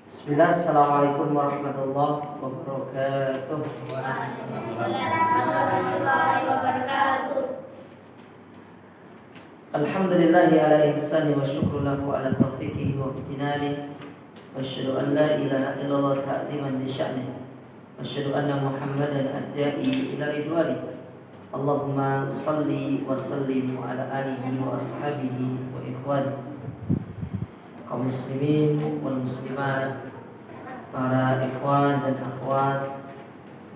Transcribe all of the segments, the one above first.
Bismillah, Assalamualaikum warahmatullahi wabarakatuh. Alhamdulillahi ala ihsani wa syukru lahu ala taufiqihi wa imtinani. Wa asyhadu an la ilaha illallah ta'ziman li sya'nihi. Wa asyhadu anna Muhammadan ad-da'i ila ridwani. Allahumma salli wa sallim ala alihi wa ashabihi wa ikhwani. Kaum muslimin wal muslimat, para ikhwan dan akhwat,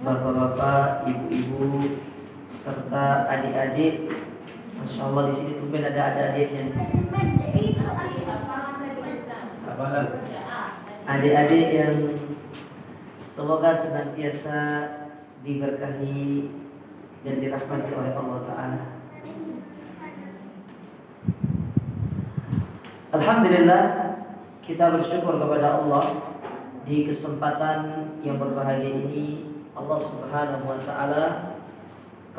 bapak-bapak, ibu-ibu, serta adik-adik. Masya Allah, di sini tumben ada adik-adiknya. Adik-adik yang semoga senantiasa diberkahi dan dirahmati oleh Allah Ta'ala. Alhamdulillah, kita bersyukur kepada Allah di kesempatan yang berbahagia ini. Allah Subhanahu wa Ta'ala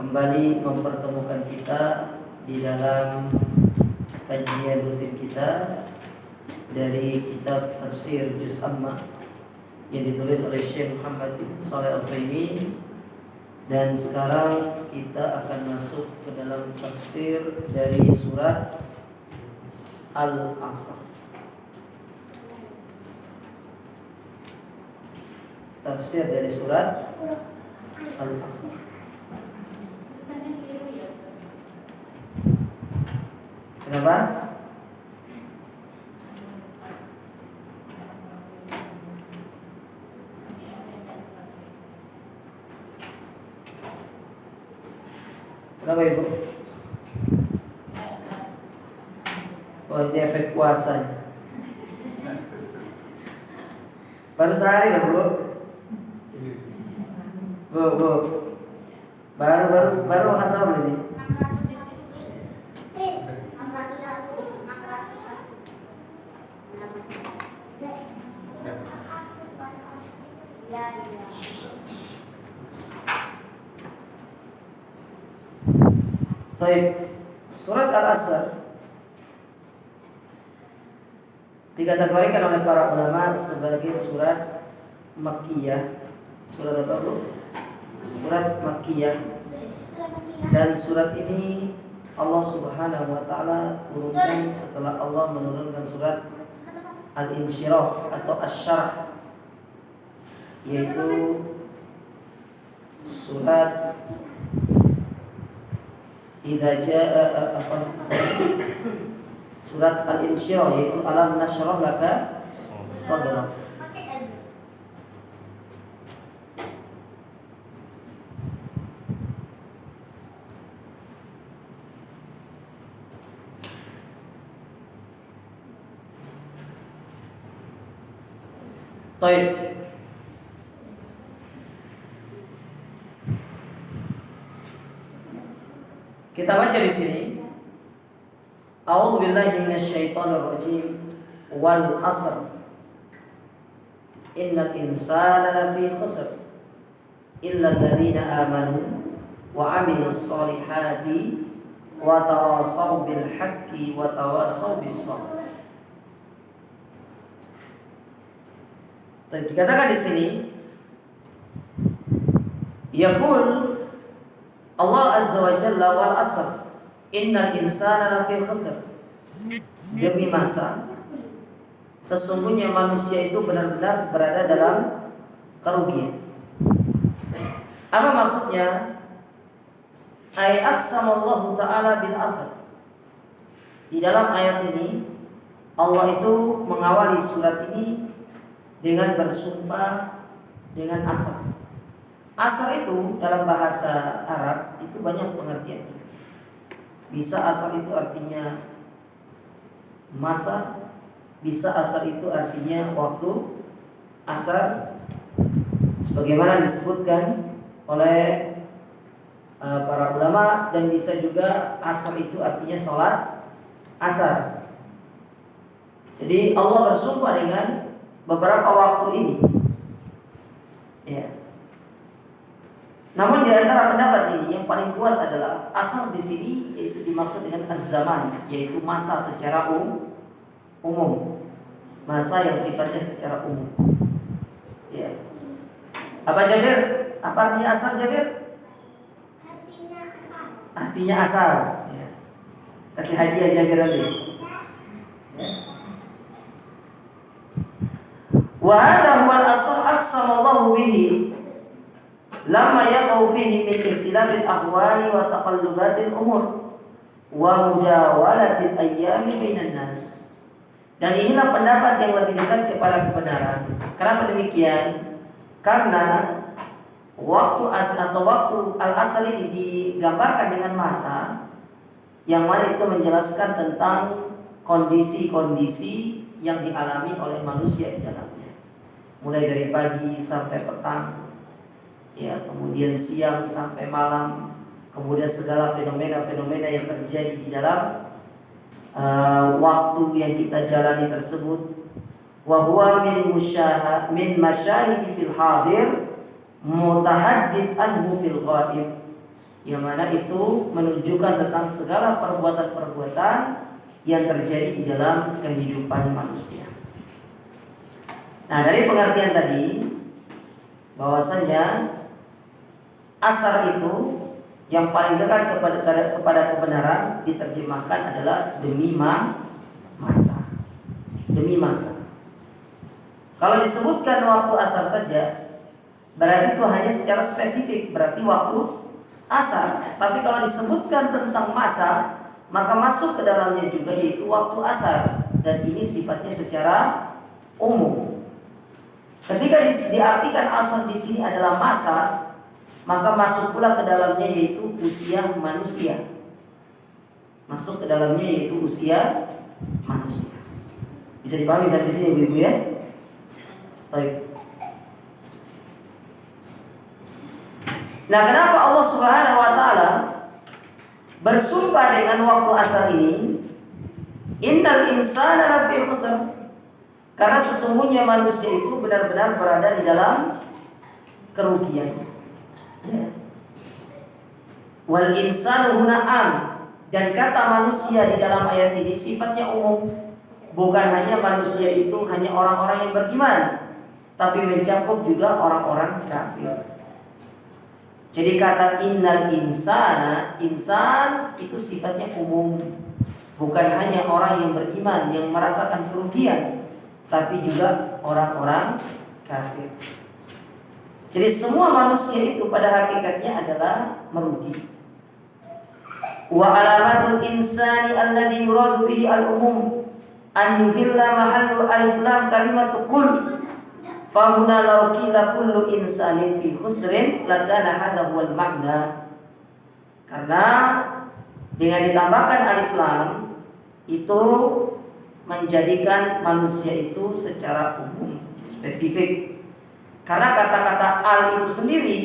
kembali mempertemukan kita di dalam kajian rutin kita dari kitab tafsir Juz Amma yang ditulis oleh Syekh Muhammad bin Shalih Al-Utsaimin. Dan sekarang kita akan masuk ke dalam tafsir dari surat Al-Asr. Tafsir dari surat Al-Asr. Kenapa? Kenapa Ibu? Oh, ini efek puasa. Baru sehari loh Bu. Baru makan sahur ini. Baik, surat Al-Asr dikategorikan oleh para ulama sebagai surat Makkiyah. Surat apa Bu? Surat Makkiyah. Dan surat ini Allah Subhanahu wa Ta'ala turunkan setelah Allah menurunkan surat Al-Insyirah atau Asy-Syarh, yaitu surat surat Al-Insyirah, yaitu alam nasyrah laka sadrak. Baik. Kita baca di sini. A'udzu billahi minasyaitonir rajim. Wal 'asr. Innal insana lafi khusr illa alladziina aamanu wa 'amilus shalihati wa tawassaw bil haqqi wa tawassaw bis sabr. Dikatakan di sini, yaqul Allah Azza wa Jalla wal 'asr innal insana lafi khusr. Demi masa, sesungguhnya manusia itu benar-benar berada dalam kerugian. Apa maksudnya? Ay aqsamallahu ta'ala bil 'asr. Di dalam ayat ini Allah itu mengawali surat ini dengan bersumpah dengan asar. Asar itu dalam bahasa Arab itu banyak pengertiannya. Bisa asar itu artinya masa, bisa asar itu artinya waktu asar, sebagaimana disebutkan oleh para ulama, dan bisa juga asar itu artinya sholat asar. Jadi Allah bersumpah dengan beberapa waktu ini. Ya. Namun di antara pendapat ini yang paling kuat adalah asar di sini yaitu dimaksud dengan az-zaman, yaitu masa secara umum. masa yang sifatnya secara umum. Ya. Apa Jabir? Apa artinya asal Jabir? Artinya asal. Ya. Kasih hadiah Jabir nanti. Ya. Wa hadha huwa al-asl aqsamallahu bihi lamma yaqau fihi min ikhtilafil ahwali wa taqallubatil umur wa mudawalatil ayyami bainan nas. Dan inilah pendapat yang lebih dekat kepada kebenaran. Kenapa demikian? Karena waktu asal atau waktu al-asal ini digambarkan dengan masa yang mana itu menjelaskan tentang kondisi-kondisi yang dialami oleh manusia di dalamnya. Mulai dari pagi sampai petang, ya, kemudian siang sampai malam, kemudian segala fenomena-fenomena yang terjadi di dalam waktu yang kita jalani tersebut. Wa huwa min masyahidi fil hadir mutahaddits anhu fil ghaib, yang mana itu menunjukkan tentang segala perbuatan-perbuatan yang terjadi di dalam kehidupan manusia. Nah, dari pengertian tadi bahwasanya asar itu yang paling dekat kepada kebenaran diterjemahkan adalah demi masa. Demi masa. Kalau disebutkan waktu asar saja, berarti itu hanya secara spesifik, berarti waktu asar. Tapi kalau disebutkan tentang masa, maka masuk ke dalamnya juga yaitu waktu asar, dan ini sifatnya secara umum. Ketika diartikan asar di sini adalah masa, maka masuk pula ke dalamnya yaitu usia manusia. Masuk ke dalamnya yaitu usia manusia. Bisa dipahami sampai di sini ibu-ibu ya? Baik. Nah, kenapa Allah Subhanahu wa taala bersumpah dengan waktu asar ini? Innal insana lafi khusr. Karena sesungguhnya manusia itu benar-benar berada di dalam kerugian. Ya. Wal insanu huna am, dan kata manusia di dalam ayat ini sifatnya umum, bukan hanya manusia itu hanya orang-orang yang beriman, tapi mencakup juga orang-orang kafir. Jadi kata innal insana, insan itu sifatnya umum, bukan hanya orang yang beriman yang merasakan kerugian, tapi juga orang-orang kafir. Jadi semua manusia itu pada hakikatnya adalah merugi. Wa alamatul insani alladhi yuradu bihi al-umum an yuhilla mahallu alif lam kalimatu kull. Fahuna law qila kullu insanin fi khusrin lakana hadha huwal makna. Karena dengan ditambahkan alif lam itu menjadikan manusia itu secara umum, spesifik. Karena kata-kata al itu sendiri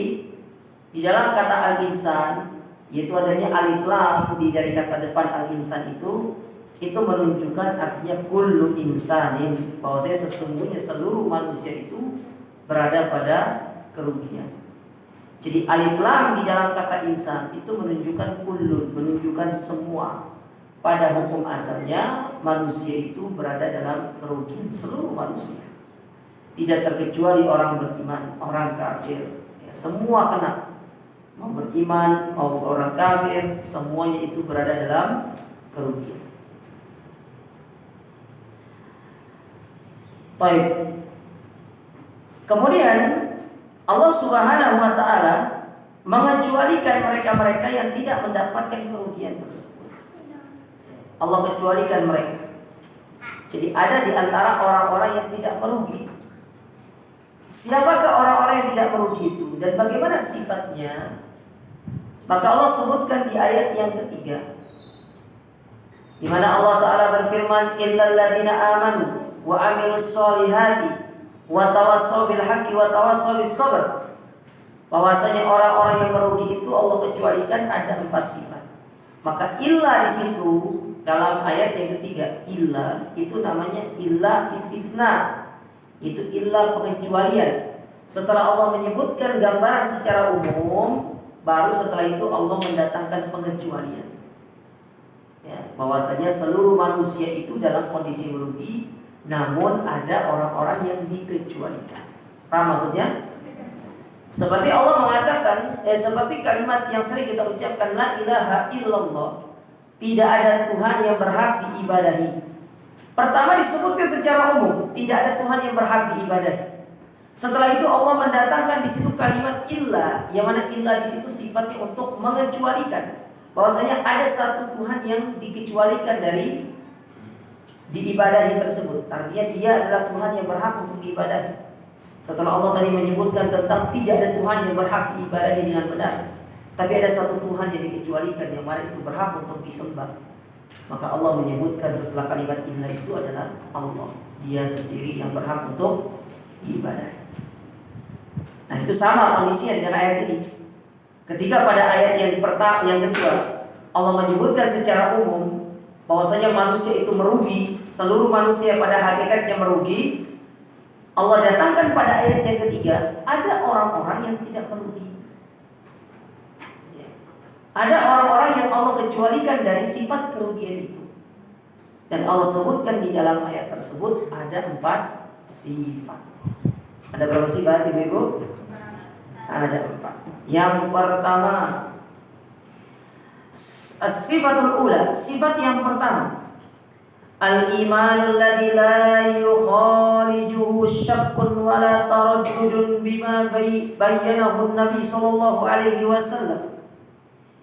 di dalam kata al-insan, yaitu adanya alif lam dari kata depan al-insan itu menunjukkan artinya kullu insanin, bahwasanya sesungguhnya seluruh manusia itu berada pada kerugian. Jadi alif lam di dalam kata insan itu menunjukkan kullu, menunjukkan semua. Pada hukum asalnya manusia itu berada dalam kerugian, seluruh manusia. Tidak terkecuali orang beriman, orang kafir, ya, semua kena. Mau beriman, mau orang kafir, semuanya itu berada dalam kerugian. Baik. Kemudian Allah Subhanahu wa taala mengecualikan mereka-mereka yang tidak mendapatkan kerugian tersebut. Allah kecualikan mereka. Jadi ada di antara orang-orang yang tidak merugi. Siapakah orang-orang yang tidak merugi itu dan bagaimana sifatnya? Maka Allah sebutkan di ayat yang ketiga, di mana Allah Ta'ala berfirman, illal ladzina amanu wa amilus solihati wa tawassaw bil haqqi wa tawassaw bis sabr. Bahwasanya orang-orang yang merugi itu Allah kecualikan ada 4 sifat. Maka illa di situ dalam ayat yang ketiga, illa itu namanya illa istisna. Itu illa pengecualian. Setelah Allah menyebutkan gambaran secara umum, baru setelah itu Allah mendatangkan pengecualian. Ya, bahwasanya seluruh manusia itu dalam kondisi merugi, namun ada orang-orang yang dikecualikan. Paham maksudnya? Seperti Allah mengatakan, seperti kalimat yang sering kita ucapkan, la ilaha illallah, tidak ada Tuhan yang berhak diibadahi. Pertama disebutkan secara umum, tidak ada Tuhan yang berhak diibadahi. Setelah itu Allah mendatangkan di situ kalimat illa, yang mana illa di situ sifatnya untuk mengecualikan, bahwasanya ada satu Tuhan yang dikecualikan dari diibadahi tersebut. Artinya dia adalah Tuhan yang berhak untuk diibadahi. Setelah Allah tadi menyebutkan tentang tidak ada Tuhan yang berhak diibadahi dengan benar, tapi ada satu Tuhan yang dikecualikan, yang mana itu berhak untuk disembah. Maka Allah menyebutkan setelah kalimat illa itu adalah Allah, dia sendiri yang berhak untuk diibadahi. Nah itu sama kondisinya dengan ayat ini. Ketika pada ayat yang kedua Allah menyebutkan secara umum bahwasanya manusia itu merugi, seluruh manusia pada hakikatnya merugi, Allah datangkan pada ayat yang ketiga, ada orang-orang yang tidak merugi. Ada orang-orang yang Allah kecualikan dari sifat kerugian itu. Dan Allah sebutkan di dalam ayat tersebut ada 4 sifat. Ada berapa sifat, Ibu? Ada 4. Yang pertama, as-sifatul ula, sifat yang pertama, al-imanul ladzi la yukhalijuhu syakkun wa la taraddudun bima bayyanahu Nabi sallallahu alaihi wasallam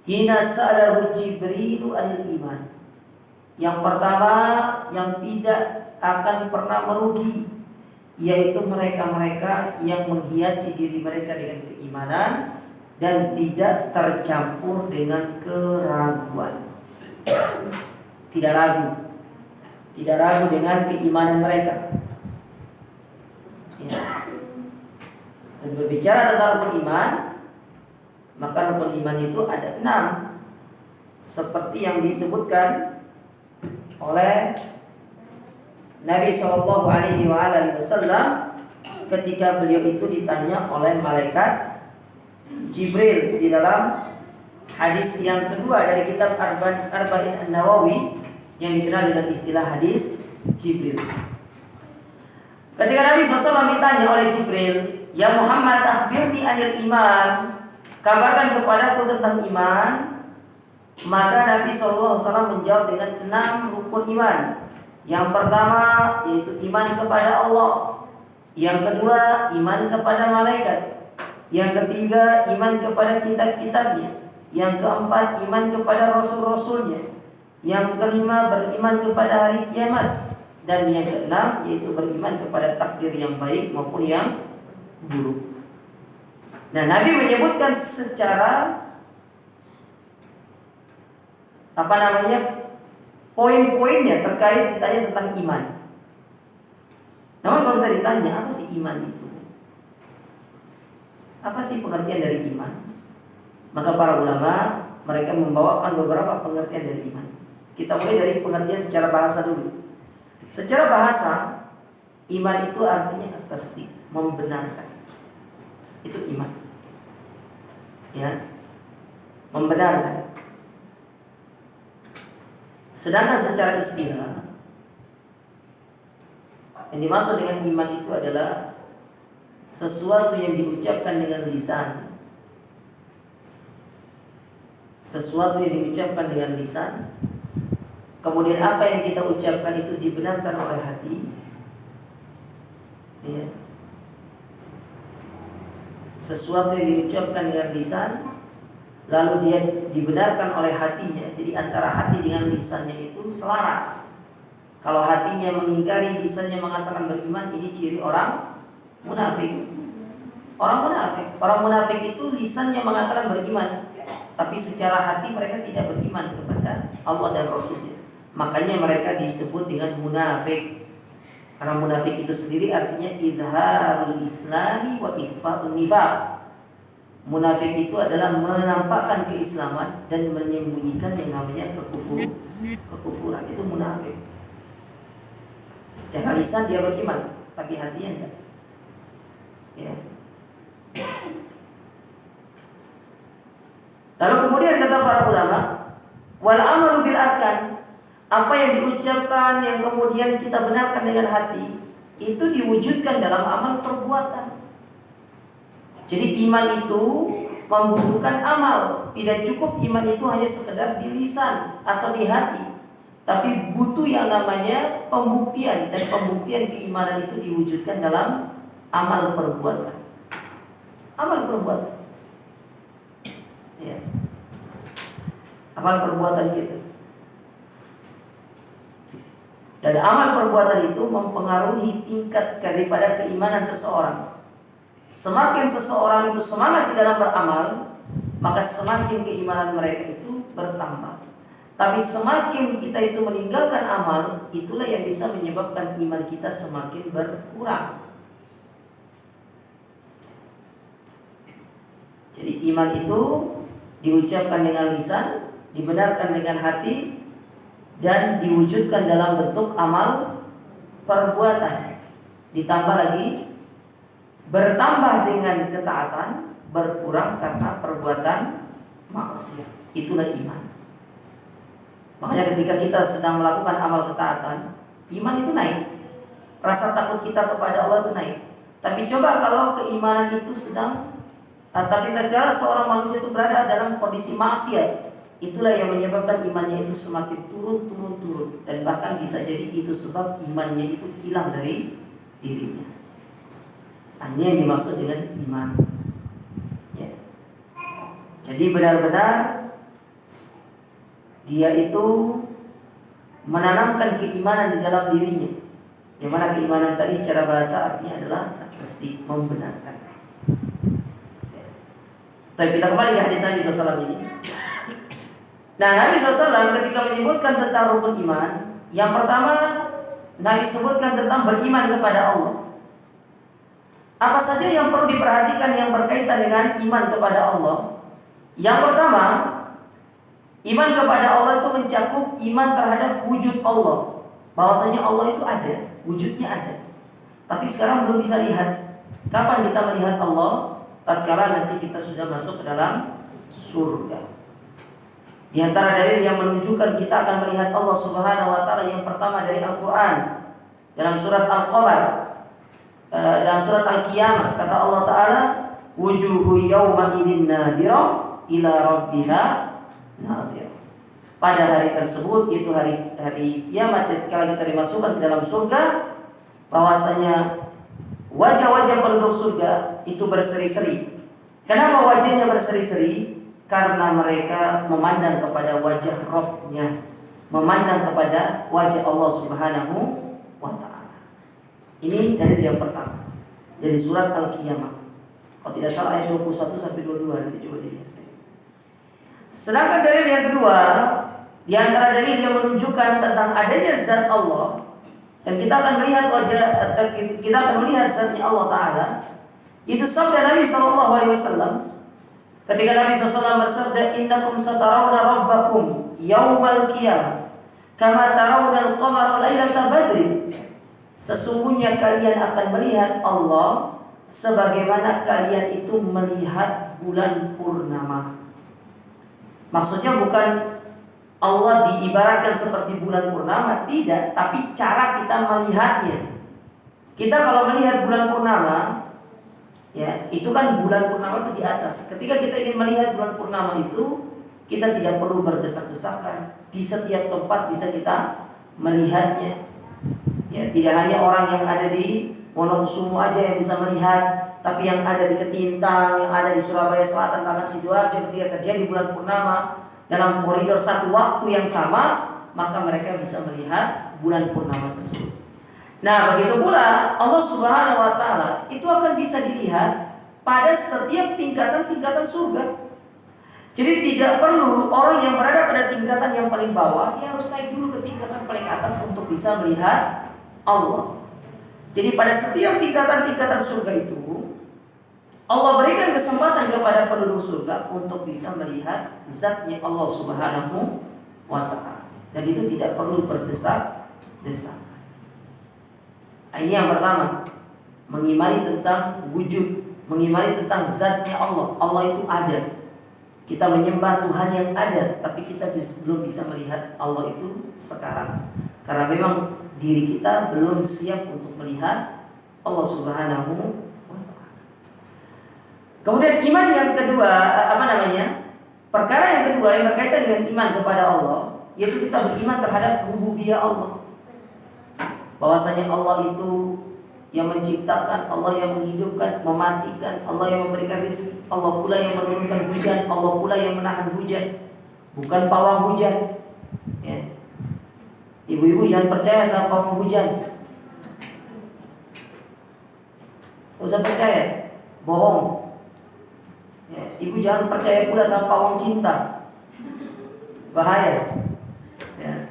hina sa'alahu Jibril anil iman. Yang pertama yang tidak akan pernah merugi, yaitu mereka-mereka yang menghiasi diri mereka dengan keimanan dan tidak tercampur dengan keraguan. Tidak ragu dengan keimanan mereka. Ya. Dan berbicara tentang rukun iman, maka rukun iman itu ada 6, seperti yang disebutkan oleh Nabi Shallallahu Alaihi Wasallam ketika beliau itu ditanya oleh malaikat Jibril di dalam hadis yang kedua dari kitab Arba'in An-Nawawi yang dikenal dengan istilah hadis Jibril. Ketika Nabi SAW ditanya oleh Jibril, ya Muhammad, akhbirni anil iman, kabarkan kepadaku tentang iman. Maka Nabi SAW menjawab dengan 6 rukun iman. Yang pertama yaitu iman kepada Allah. Yang kedua iman kepada malaikat. Yang ketiga iman kepada kitab-kitabnya. Yang keempat iman kepada rasul-rasulnya. Yang kelima beriman kepada hari kiamat. Dan yang keenam yaitu beriman kepada takdir yang baik maupun yang buruk. Nah, Nabi menyebutkan secara poin-poinnya terkait ditanya tentang iman. Namun kalau kita ditanya apa sih iman itu? Apa sih pengertian dari iman? Maka para ulama mereka membawakan beberapa pengertian dari iman. Kita mulai dari pengertian secara bahasa dulu. Secara bahasa, iman itu artinya tasdik, membenarkan. Itu iman. Ya. Membenarkan. Sedangkan secara istilah, yang dimaksud dengan iman itu adalah sesuatu yang diucapkan dengan lisan. Sesuatu yang diucapkan dengan lisan, kemudian apa yang kita ucapkan itu dibenarkan oleh hati. Ya. Sesuatu yang diucapkan dengan lisan, lalu dia dibenarkan oleh hatinya. Jadi antara hati dengan lisannya itu selaras. Kalau hatinya mengingkari, lisannya mengatakan beriman, ini ciri orang munafik. Orang munafik itu lisannya mengatakan beriman, tapi secara hati mereka tidak beriman kepada Allah dan Rasulnya. Makanya mereka disebut dengan munafik. Karena munafik itu sendiri artinya idharul islami wa ikhfa'un nifaq. Munafik itu adalah menampakkan keislaman dan menyembunyikan yang namanya kekufuran. Itu munafik. Secara lisan dia beriman, tapi hatinya enggak. Ya. Lalu kemudian kata para ulama, wal amalu bil arkan, Apa yang diucapkan yang kemudian kita benarkan dengan hati itu diwujudkan dalam amal perbuatan. Jadi iman itu membutuhkan amal. Tidak cukup iman itu hanya sekedar di lisan atau di hati, tapi butuh yang namanya pembuktian. Dan pembuktian keimanan itu diwujudkan dalam amal perbuatan. Amal perbuatan, ya. Amal perbuatan kita. Dan amal perbuatan itu mempengaruhi tingkat daripada keimanan seseorang. Semakin seseorang itu semangat di dalam beramal, maka semakin keimanan mereka itu bertambah. Tapi semakin kita itu meninggalkan amal, itulah yang bisa menyebabkan iman kita semakin berkurang. Jadi iman itu diucapkan dengan lisan, dibenarkan dengan hati, dan diwujudkan dalam bentuk amal perbuatan. Ditambah lagi, bertambah dengan ketaatan, berkurang karena perbuatan maksiat. Itulah iman. Makanya ketika kita sedang melakukan amal ketaatan, iman itu naik. Rasa takut kita kepada Allah itu naik. Tapi coba kalau keimanan itu sedang, tapi tatkala seorang manusia itu berada dalam kondisi maksiat, itulah yang menyebabkan imannya itu semakin turun. Dan bahkan bisa jadi itu sebab imannya itu hilang dari dirinya. Nah, ini yang dimaksud dengan iman, ya. Jadi benar-benar dia itu menanamkan keimanan di dalam dirinya. Yang mana keimanan tadi secara bahasa artinya adalah tasdik, membenarkan. Ya. Tapi kita kembali ke hadis Nabi SAW ini. Nah, Nabi SAW ketika menyebutkan tentang rukun iman, yang pertama Nabi sebutkan tentang beriman kepada Allah. Apa saja yang perlu diperhatikan yang berkaitan dengan iman kepada Allah? Yang pertama, iman kepada Allah itu mencakup iman terhadap wujud Allah. Bahwasanya Allah itu ada, wujudnya ada. Tapi sekarang belum bisa lihat. Kapan kita melihat Allah? Tatkala nanti kita sudah masuk ke dalam surga. Di antara dalil yang menunjukkan kita akan melihat Allah Subhanahu wa taala yang pertama dari Al-Qur'an dalam surat Al-Qamar, dalam surat Al-Qiyamah, kata Allah taala, wujuhu yawma idzin nadhirah ila rabbiha nadhirah. Pada hari tersebut, itu hari kiamat, ketika kita dimasukkan ke dalam surga, bahwasanya wajah-wajah penduduk surga itu berseri-seri. Kenapa wajahnya berseri-seri? Karena mereka memandang kepada wajah Rabb-nya, memandang kepada wajah Allah Subhanahu wa ta'ala. Ini dalil yang pertama dari surat Al-Qiyamah. Kalau tidak salah ayat 21 sampai 22, nanti coba dilihat. Sedangkan dalil yang kedua, di antara dalil yang menunjukkan tentang adanya zat Allah, dan kita akan melihat kita akan melihat zatnya Allah Ta'ala, itu sabda Nabi SAW. Ketika Nabi SAW bersabda, innakum satarawna rabbakum yaumal qiyamah kama tarawna al-qamara lailata badrin. Sesungguhnya kalian akan melihat Allah sebagaimana kalian itu melihat bulan purnama. Maksudnya bukan Allah diibaratkan seperti bulan purnama, tidak, tapi cara kita melihatnya. Kita kalau melihat bulan purnama, ya, itu kan bulan purnama itu di atas. Ketika kita ingin melihat bulan purnama itu, kita tidak perlu berdesak-desakan. Di setiap tempat bisa kita melihatnya. Ya, tidak hanya orang yang ada di Wonokusumo aja yang bisa melihat, tapi yang ada di Ketintang, yang ada di Surabaya Selatan, bahkan Sidoarjo, ketika terjadi bulan purnama dalam koridor satu waktu yang sama, maka mereka bisa melihat bulan purnama tersebut. Nah, begitu pula Allah Subhanahu wa taala itu akan bisa dilihat pada setiap tingkatan-tingkatan surga. Jadi tidak perlu orang yang berada pada tingkatan yang paling bawah, dia harus naik dulu ke tingkatan paling atas untuk bisa melihat Allah. Jadi pada setiap tingkatan-tingkatan surga itu, Allah berikan kesempatan kepada penduduk surga untuk bisa melihat zatnya Allah Subhanahu wa taala. Dan itu tidak perlu berdesak-desak. Nah, ini yang pertama, mengimani tentang wujud, mengimani tentang zatnya Allah. Allah itu ada. Kita menyembah Tuhan yang ada, tapi kita belum bisa melihat Allah itu sekarang. Karena memang diri kita belum siap untuk melihat Allah Subhanahu wa Ta'ala. Kemudian iman yang kedua, perkara yang kedua yang berkaitan dengan iman kepada Allah, yaitu kita beriman terhadap rububiyah Allah. Bahwasanya Allah itu yang menciptakan, Allah yang menghidupkan, mematikan, Allah yang memberikan rezeki, Allah pula yang menurunkan hujan, Allah pula yang menahan hujan, bukan pawang hujan. Ya. Ibu-ibu jangan percaya sama pawang hujan. Tidak usah percaya, bohong. Ya. Ibu jangan percaya pula sama pawang cinta, bahaya. Ya.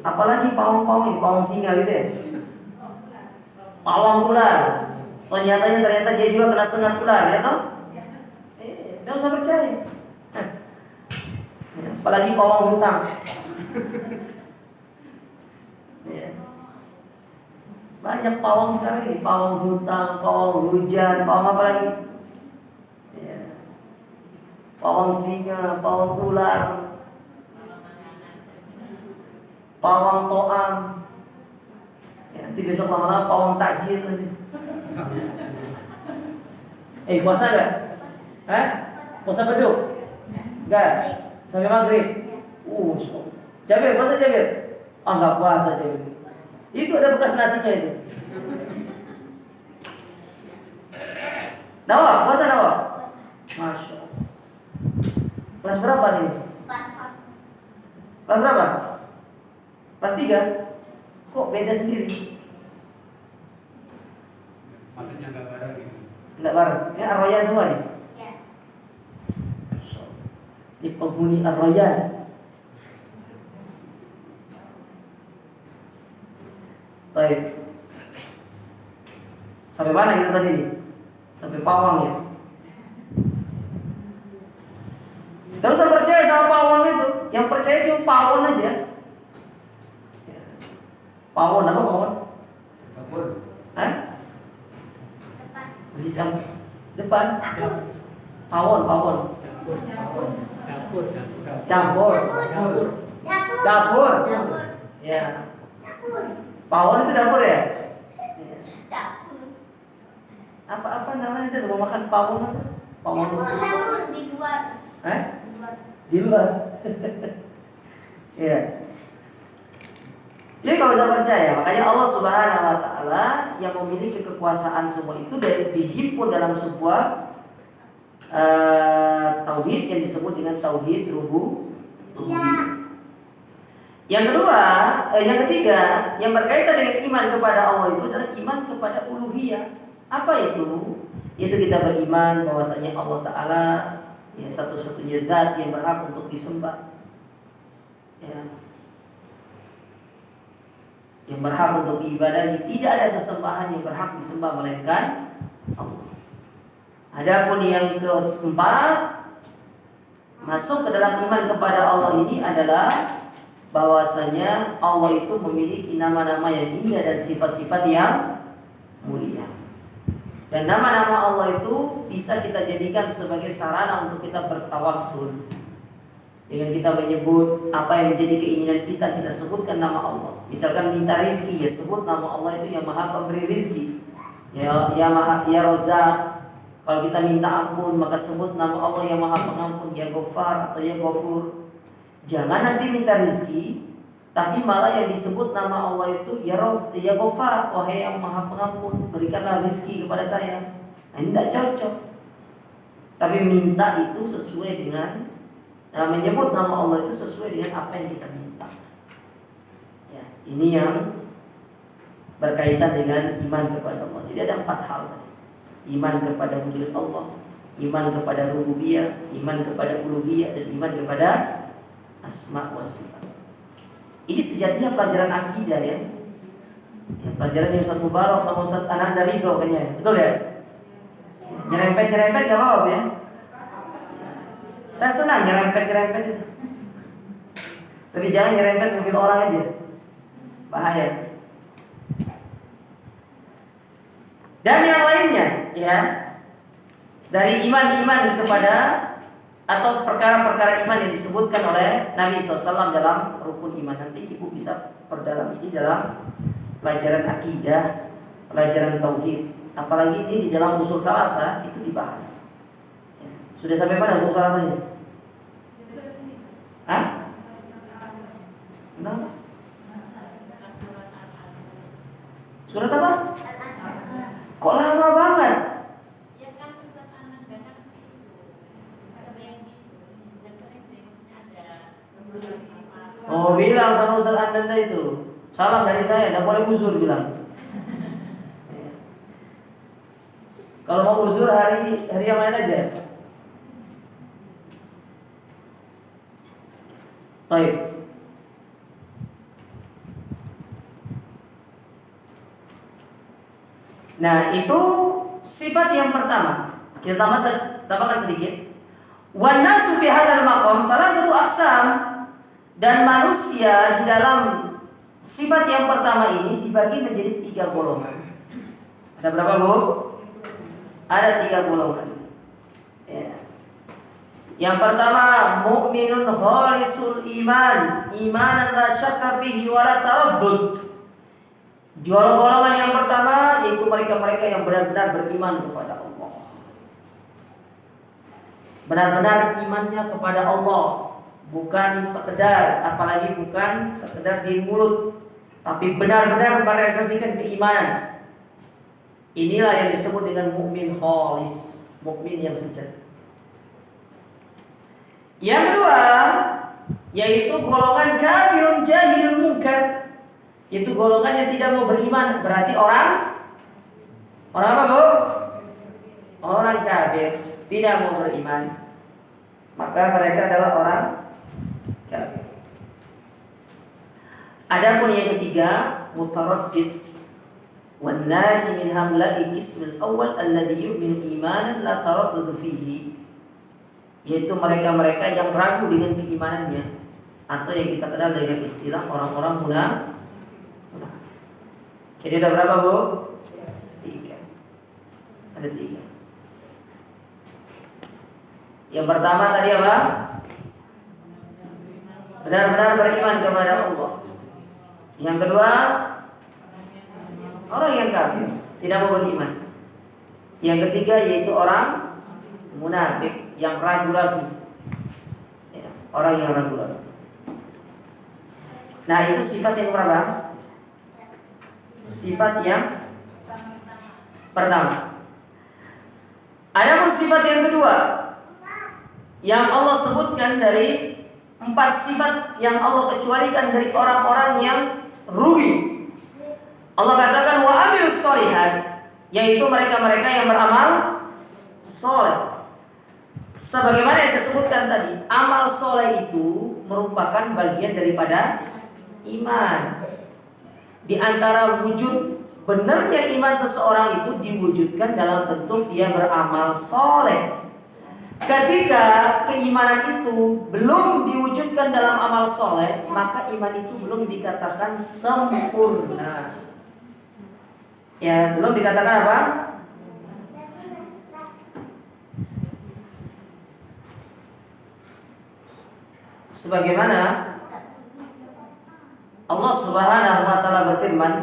Apalagi pawang-pawang ini, pawang singa gitu ya. Pawang ular, ternyata dia juga kena sengat ular, ya toh? Tidak usah percaya. Apalagi pawang hutang. Ya. Banyak pawang sekarang ini, pawang hutang, pawang hujan, pawang apa lagi? Ya. Pawang singa, pawang ular, pawang toam. Ya, nanti besok lama-lama pawang takjil nanti. Puasa gak? Puasa beduk? Enggak? Sampai maghrib? Jabir, puasa Jabir? Enggak puasa Jabir. Itu ada bekas nasinya itu. Nawaf, puasa Nawaf? Masya Allah. Kelas berapa ini? Kelas berapa? Kelas 3? Kok beda sendiri? Makanya enggak bareng gitu. Enggak bareng. Ini Ar-Rayyan semua nih? Iya. Ini penghuni Ar-Rayyan. Baik. Sampai mana kita tadi nih? Sampai pawang ya? Gak usah percaya sama pawang itu. Yang percaya cuma pawon aja. Pawon apa pawon? Dapur. Masih depan. Pawon. Campur. Dapur. Ya. Pawon itu dapur ya? Apa namanya itu? Mau makan pawon apa? Pawon. Dapur di luar. Di luar. Ya. Jadi kalau usah percaya, makanya Allah Subhanahu wa Ta'ala yang memiliki kekuasaan semua itu dihimpun dalam sebuah tauhid yang disebut dengan tauhid rububiyah. Yang kedua, yang ketiga yang berkaitan dengan iman kepada Allah itu adalah iman kepada uluhiyah. Apa itu? Yaitu kita beriman bahwasanya Allah Ta'ala ya, satu-satunya zat yang berhak untuk disembah. Ya. Yang berhak untuk diibadahi, tidak ada sesembahan yang berhak disembah melainkan Allah. Adapun yang keempat, masuk ke dalam iman kepada Allah ini adalah bahwasanya Allah itu memiliki nama-nama yang indah dan sifat-sifat yang mulia. Dan nama-nama Allah itu bisa kita jadikan sebagai sarana untuk kita bertawassul. Dengan kita menyebut apa yang menjadi keinginan kita, kita sebutkan nama Allah. Misalkan minta rizki, ya sebut nama Allah itu yang maha pemberi rizki. Ya Razzaq. Kalau kita minta ampun, maka sebut nama Allah yang maha pengampun, ya Ghaffar atau ya Ghafur. Jangan nanti minta rizki, tapi malah yang disebut nama Allah itu ya Ghaffar, wahai yang maha pengampun, berikanlah rizki kepada saya. Nah, ini tidak cocok. Tapi minta itu sesuai dengan menyebut nama Allah itu sesuai dengan apa yang kita minta. Ya, ini yang berkaitan dengan iman kepada Allah. Jadi ada 4 hal tadi. Iman kepada wujud Allah, iman kepada rububiyah, iman kepada uluhiyah, dan iman kepada asma wa sifat. Ini sejatinya pelajaran akidah ya. Pelajaran yang Ustaz Mubarak sama Ustaz Ananda Ridho kayaknya. Betul ya? Nyerempet gak apa-apa ya. Saya senang nyerempet itu. Tapi jangan nyerempet mobil orang aja. Bahaya. Dan yang lainnya ya, dari iman kepada atau perkara-perkara iman yang disebutkan oleh Nabi SAW dalam rukun iman. Nanti ibu bisa perdalam ini dalam pelajaran akidah, pelajaran tauhid. Apalagi ini di dalam usul salasa itu dibahas. Sudah sampai mana usul salasanya? Hah? Kenapa? Surat apa? Kok lama banget? Oh, bilang sama Ustaz Anda itu. Salam dari saya, tidak boleh uzur bilang. Kalau mau uzur hari yang lain aja. Baik. Nah, itu sifat yang pertama. Kita tambahkan sedikit. Wan nasu fi hadzal maqam salah satu aksam, dan manusia di dalam sifat yang pertama ini dibagi menjadi 3 golongan. Ada berapa, Bu? Ada 3 golongan. Ya. Yang pertama, mukminun khalisul iman, imanan la syakka fihi wa la taraddud. Golongan yang pertama yaitu mereka-mereka yang benar-benar beriman kepada Allah. Benar-benar imannya kepada Allah, bukan sekedar, apalagi bukan sekedar di mulut, tapi benar-benar merealisasikan keimanan. Inilah yang disebut dengan mukmin khalis, mukmin yang sejati. Yang kedua, yaitu golongan kafirun jahilun munkar, yaitu golongan yang tidak mau beriman. Berarti orang apa, Bu? Orang kafir, tidak mau beriman. Maka mereka adalah orang kafir. Adapun yang ketiga, mutaraddid. Wan naji min haula'i qismul awwal alladhi yu'minu imanan la taraddud fihi, yaitu mereka-mereka yang ragu dengan keimanannya, atau yang kita kenal dengan istilah orang-orang munafik. Jadi ada berapa, Bu? 3. Ada 3. Yang pertama tadi apa? Benar-benar beriman kepada Allah. Yang kedua, orang yang kafir, tidak mau beriman. Yang ketiga yaitu orang munafik yang ragu-ragu. Ya, orang yang ragu-ragu. Nah, itu sifat yang berapa? Sifat yang pertama. Ada pun sifat yang kedua yang Allah sebutkan dari 4 sifat yang Allah kecualikan dari orang-orang yang rugi. Allah katakan wa amilus sholihat, yaitu mereka-mereka yang beramal soleh. Sebagaimana yang saya sebutkan tadi, amal soleh itu merupakan bagian daripada iman. Di antara wujud benarnya iman seseorang itu diwujudkan dalam bentuk dia beramal soleh. Ketika keimanan itu belum diwujudkan dalam amal soleh, maka iman itu belum dikatakan sempurna. Ya, belum dikatakan apa? Sebagaimana Allah Subhanahu wa taala berfirman,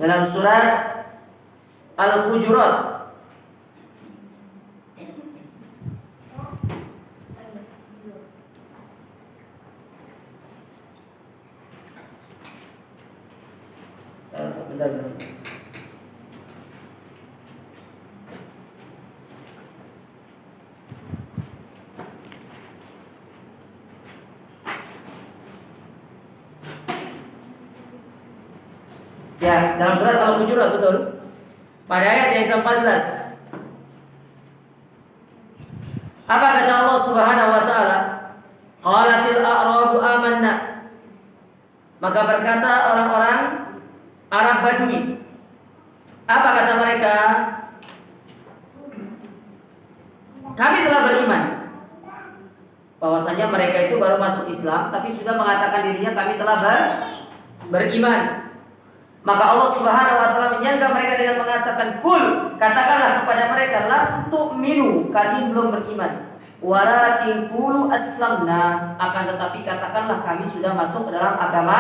dalam surat Al-Hujurat ya, dalam surat Al-Hujurat, betul. Pada ayat yang ke-14. Apa kata Allah Subhanahu wa taala? Qalatil a'rabu amanna. Maka berkata orang-orang Arab Badui. Apa kata mereka? Kami telah beriman. bahwasanya mereka itu baru masuk Islam tapi sudah mengatakan dirinya kami telah beriman. Maka Allah Subhanahu wa taala menyangka mereka dengan mengatakan kul, katakanlah kepada mereka lam tu'minu, kalian belum beriman. Walakin qulu aslamna, akan tetapi katakanlah kami sudah masuk ke dalam agama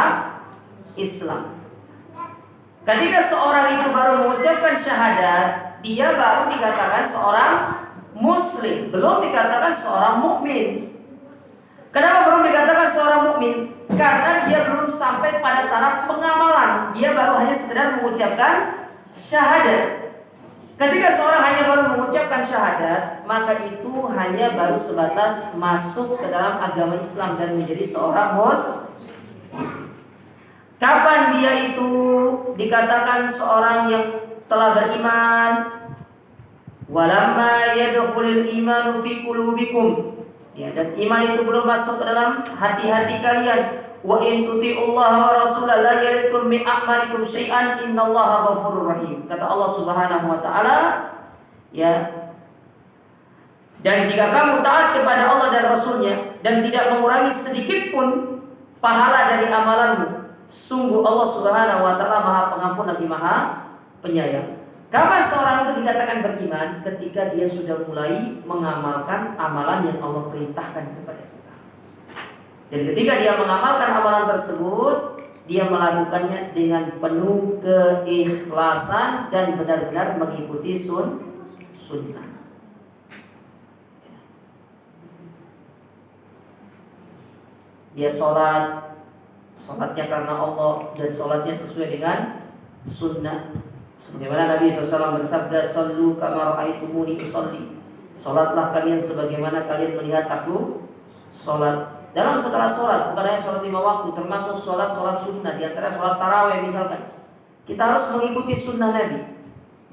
Islam. Ketika seorang itu baru mengucapkan syahadat, dia baru dikatakan seorang muslim, belum dikatakan seorang mukmin. Kenapa belum dikatakan seorang mukmin? Karena dia belum sampai pada taraf pengamalan. Dia baru hanya sekedar mengucapkan syahadat. Ketika seorang hanya baru mengucapkan syahadat, maka itu hanya baru sebatas masuk ke dalam agama Islam dan menjadi seorang muslim. Kapan dia itu dikatakan seorang yang telah beriman? Walamma yadkhulul imanu fi qulubikum. Ya, dan iman itu belum masuk ke dalam hati-hati kalian. Wa in tuti'ullaha wa rasulahu la yalitkum min a'malikum syai'an innallaha ghafurur rahim. Kata Allah Subhanahu wa taala, ya. Dan jika kamu taat kepada Allah dan Rasulnya dan tidak mengurangi sedikit pun pahala dari amalanmu, sungguh Allah Subhanahu wa taala Maha Pengampun lagi Maha Penyayang. Kapan seorang itu dikatakan beriman? Ketika dia sudah mulai mengamalkan amalan yang Allah perintahkan kepada kita. Dan ketika dia mengamalkan amalan tersebut, dia melakukannya dengan penuh keikhlasan dan benar-benar mengikuti sunnah. Dia sholatnya karena Allah dan sholatnya sesuai dengan sunnah. Sebagaimana Nabi SAW bersabda, "Shallu kama ra'aitumuni usolli." Sholatlah kalian sebagaimana kalian melihat aku sholat. Dalam segala sholat, bukan hanya sholat 5 waktu, termasuk sholat sunnah. Di antara sholat tarawih misalkan, kita harus mengikuti sunnah Nabi.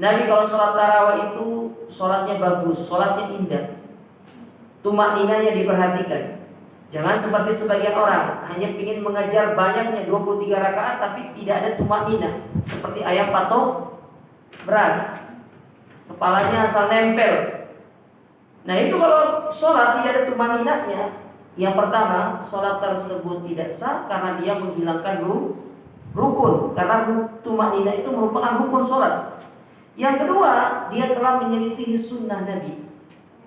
Nabi kalau sholat tarawih itu sholatnya bagus, sholatnya indah, tumakninanya diperhatikan. Jangan seperti sebagian orang hanya ingin mengajar banyaknya 23 rakaat tapi tidak ada tumakninah, seperti ayam patok beras, kepalanya asal nempel. Nah itu kalau sholat tidak ada tumakninahnya, yang pertama sholat tersebut tidak sah karena dia menghilangkan rukun. Karena tumakninah itu merupakan rukun sholat. Yang kedua, dia telah menyelisihi sunnah Nabi.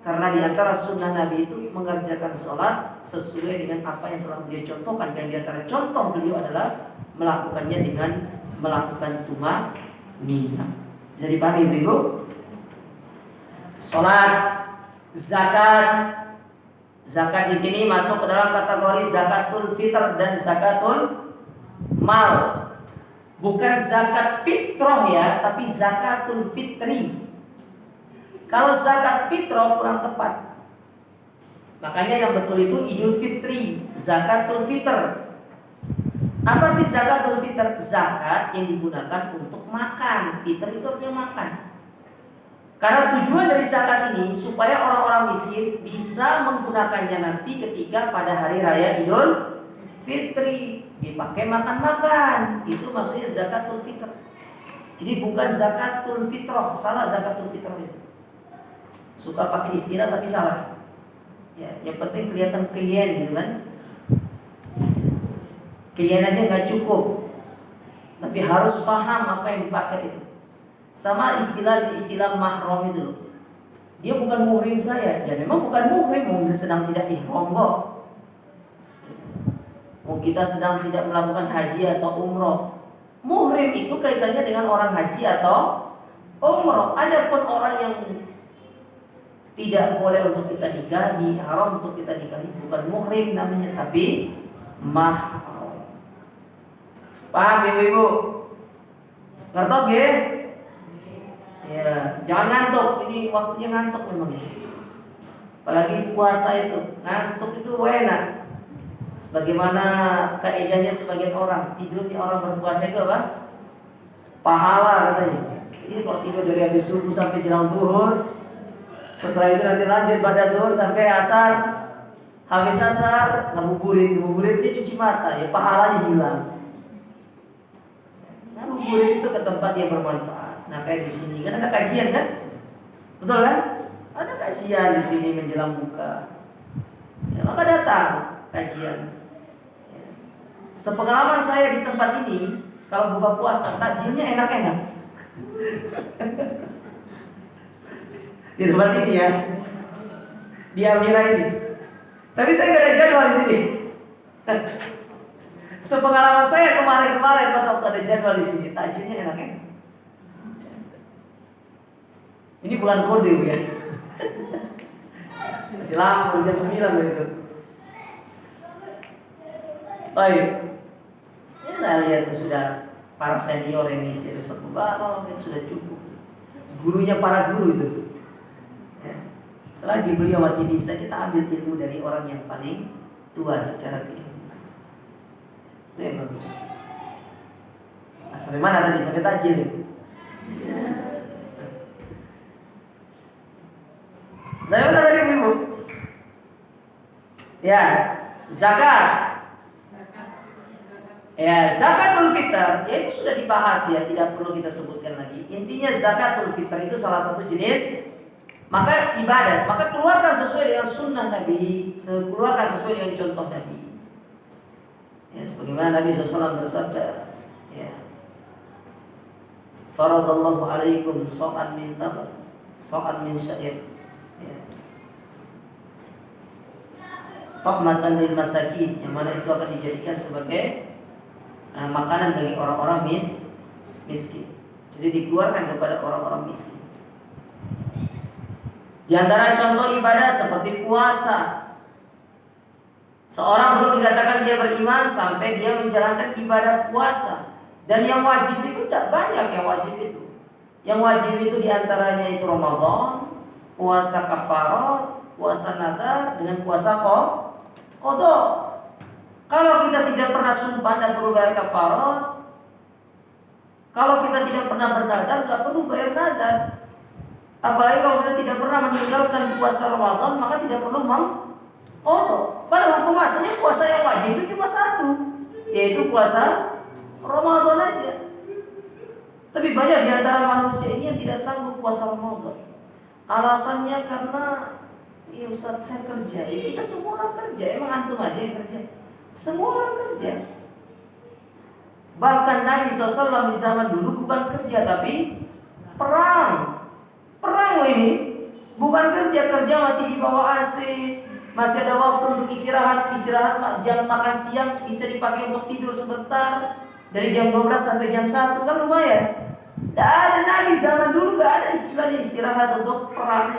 Karena di antara sunnah Nabi itu mengerjakan sholat sesuai dengan apa yang telah beliau contohkan. Dan di antara contoh beliau adalah melakukannya dengan melakukan tumakninah. Jadi paham Ibu? Sholat, zakat. Zakat di sini masuk ke dalam kategori zakatul fitr dan zakatul mal. Bukan zakat fitrah ya, tapi zakatul fitri. Kalau zakat fitrah kurang tepat. Makanya yang betul itu Idul Fitri, zakatul fitr. Apa arti zakatul fitr? Zakat yang digunakan untuk makan. Fitr itu artinya makan. Karena tujuan dari zakat ini supaya orang-orang miskin bisa menggunakannya nanti ketika pada hari raya Idul Fitri dipakai makan-makan. Itu maksudnya zakatul fitr. Jadi bukan zakatul fitrah, salah zakatul fitrah itu. Suka pakai istilah tapi salah. Ya, yang penting kelihatan keyen gitu kan. Keyen aja nggak cukup, tapi harus paham apa yang dipakai itu. Sama istilah mahram itu loh. Dia bukan muhrim saya, ya memang bukan muhrim, mungkin sedang tidak ihram kok. Mungkin kita sedang tidak melakukan haji atau umroh. Muhrim itu kaitannya dengan orang haji atau umroh. Adapun orang yang tidak boleh untuk kita nikahi, haram untuk kita nikahi, bukan muhrim namanya, tapi mahram. Paham ibu-ibu? Ngertos ya? Ya, jangan ngantuk. Ini waktunya ngantuk memang ya. Apalagi puasa itu, ngantuk itu enak. Sebagaimana kaidahnya sebagian orang, tidurnya orang berpuasa itu apa? Pahala katanya. Ini kalau tidur dari habis subuh sampai jelang zuhur, setelah itu nanti lanjut pada zuhur sampai asar. Habis asar ngabuburit dia cuci mata, ya pahalanya hilang. Ngabuburit itu ke tempat yang bermanfaat. Nah kayak di sini kan ada kajian kan, betul kan? Ada kajian di sini menjelang buka. Ya, maka datang kajian. Ya. Sepengalaman saya di tempat ini, kalau buka puasa takjilnya enak-enak. Di tempat ini ya, di Amira ini. Tapi saya nggak ada jadwal di sini. Sepengalaman saya kemarin-kemarin pas waktu ada jadwal di sini, takjilnya enak-enak. Ini bukan kode ya. Masih lama, baru jam 9 begitu. Baik. Ini saya lihat sudah para senior yang ngisi Ustaz Mubarak itu sudah cukup. Gurunya para guru itu. Ya. Selagi beliau masih bisa, kita ambil ilmu dari orang yang paling tua secara keilmuan. Itu yang bagus. Nah, sampai mana tadi? Sampai takjil. Ya. Saya benar tadi ibu. Ya, zakat. Ya, zakatul fitr, ya itu sudah dibahas ya, tidak perlu kita sebutkan lagi. Intinya zakatul fitr itu salah satu jenis maka ibadat, maka keluarkan sesuai dengan sunnah Nabi, keluarkan sesuai dengan contoh Nabi. Ya, sebagaimana Nabi SAW bersabda, ya, faradallahu alaikum so'an min tamar, so'an min syair. Ya. Ta'matan lil masakin, yang mana itu akan dijadikan sebagai makanan bagi orang-orang miskin. Jadi dikeluarkan kepada orang-orang miskin. Di antara contoh ibadah seperti puasa. Seorang belum dikatakan dia beriman sampai dia menjalankan ibadah puasa. Dan yang wajib itu tidak banyak yang wajib itu. Yang wajib itu diantaranya itu Ramadan, puasa kafarat, puasa nadar, dengan puasa qadha. Kalau kita tidak pernah sumpah dan perlu bayar kafarat, kalau kita tidak pernah bernadar, nggak perlu bayar nadar. Apalagi kalau kita tidak pernah meninggalkan puasa Ramadan, maka tidak perlu qadha. Pada hukum asalnya puasa yang wajib itu cuma satu, yaitu puasa Ramadan aja. Tapi banyak di antara manusia ini yang tidak sanggup puasa Ramadan. Alasannya karena, ya Ustaz saya kerja. Ya kita semua orang kerja, emang antum aja yang kerja? Semua orang kerja. Bahkan Nabi SAW di zaman dulu bukan kerja tapi perang. Perang ini bukan kerja masih di bawah AC, masih ada waktu untuk istirahat jam makan siang bisa dipakai untuk tidur sebentar dari jam 12 sampai jam 1 kan lumayan. Tidak ada Nabi zaman dulu, nggak ada istilahnya istirahat untuk perang.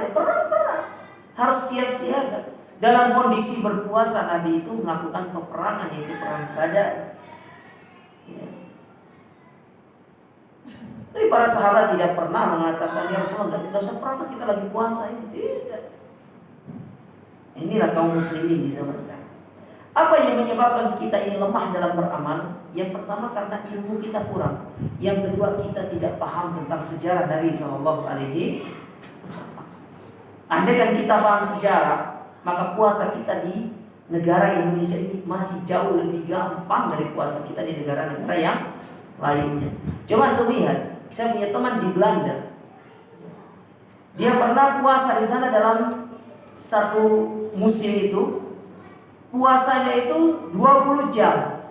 Harus siap siaga. Dalam kondisi berpuasa Nabi itu melakukan peperangan, yaitu perang Badar. Ya. Tapi para sahabat tidak pernah mengatakan, ya Rasulullah kita usah perang, kita lagi puasa ini. Tidak. Inilah kaum muslimin di zaman sekarang. Apa yang menyebabkan kita ini lemah dalam beramal? Yang pertama karena ilmu kita kurang. Yang kedua kita tidak paham tentang sejarah Nabi SAW. Andai kan kita paham sejarah, maka puasa kita di negara Indonesia ini masih jauh lebih gampang dari puasa kita di negara-negara yang lainnya. Coba untuk lihat, saya punya teman di Belanda. Dia pernah puasa di sana dalam satu musim itu, puasanya itu 20 jam.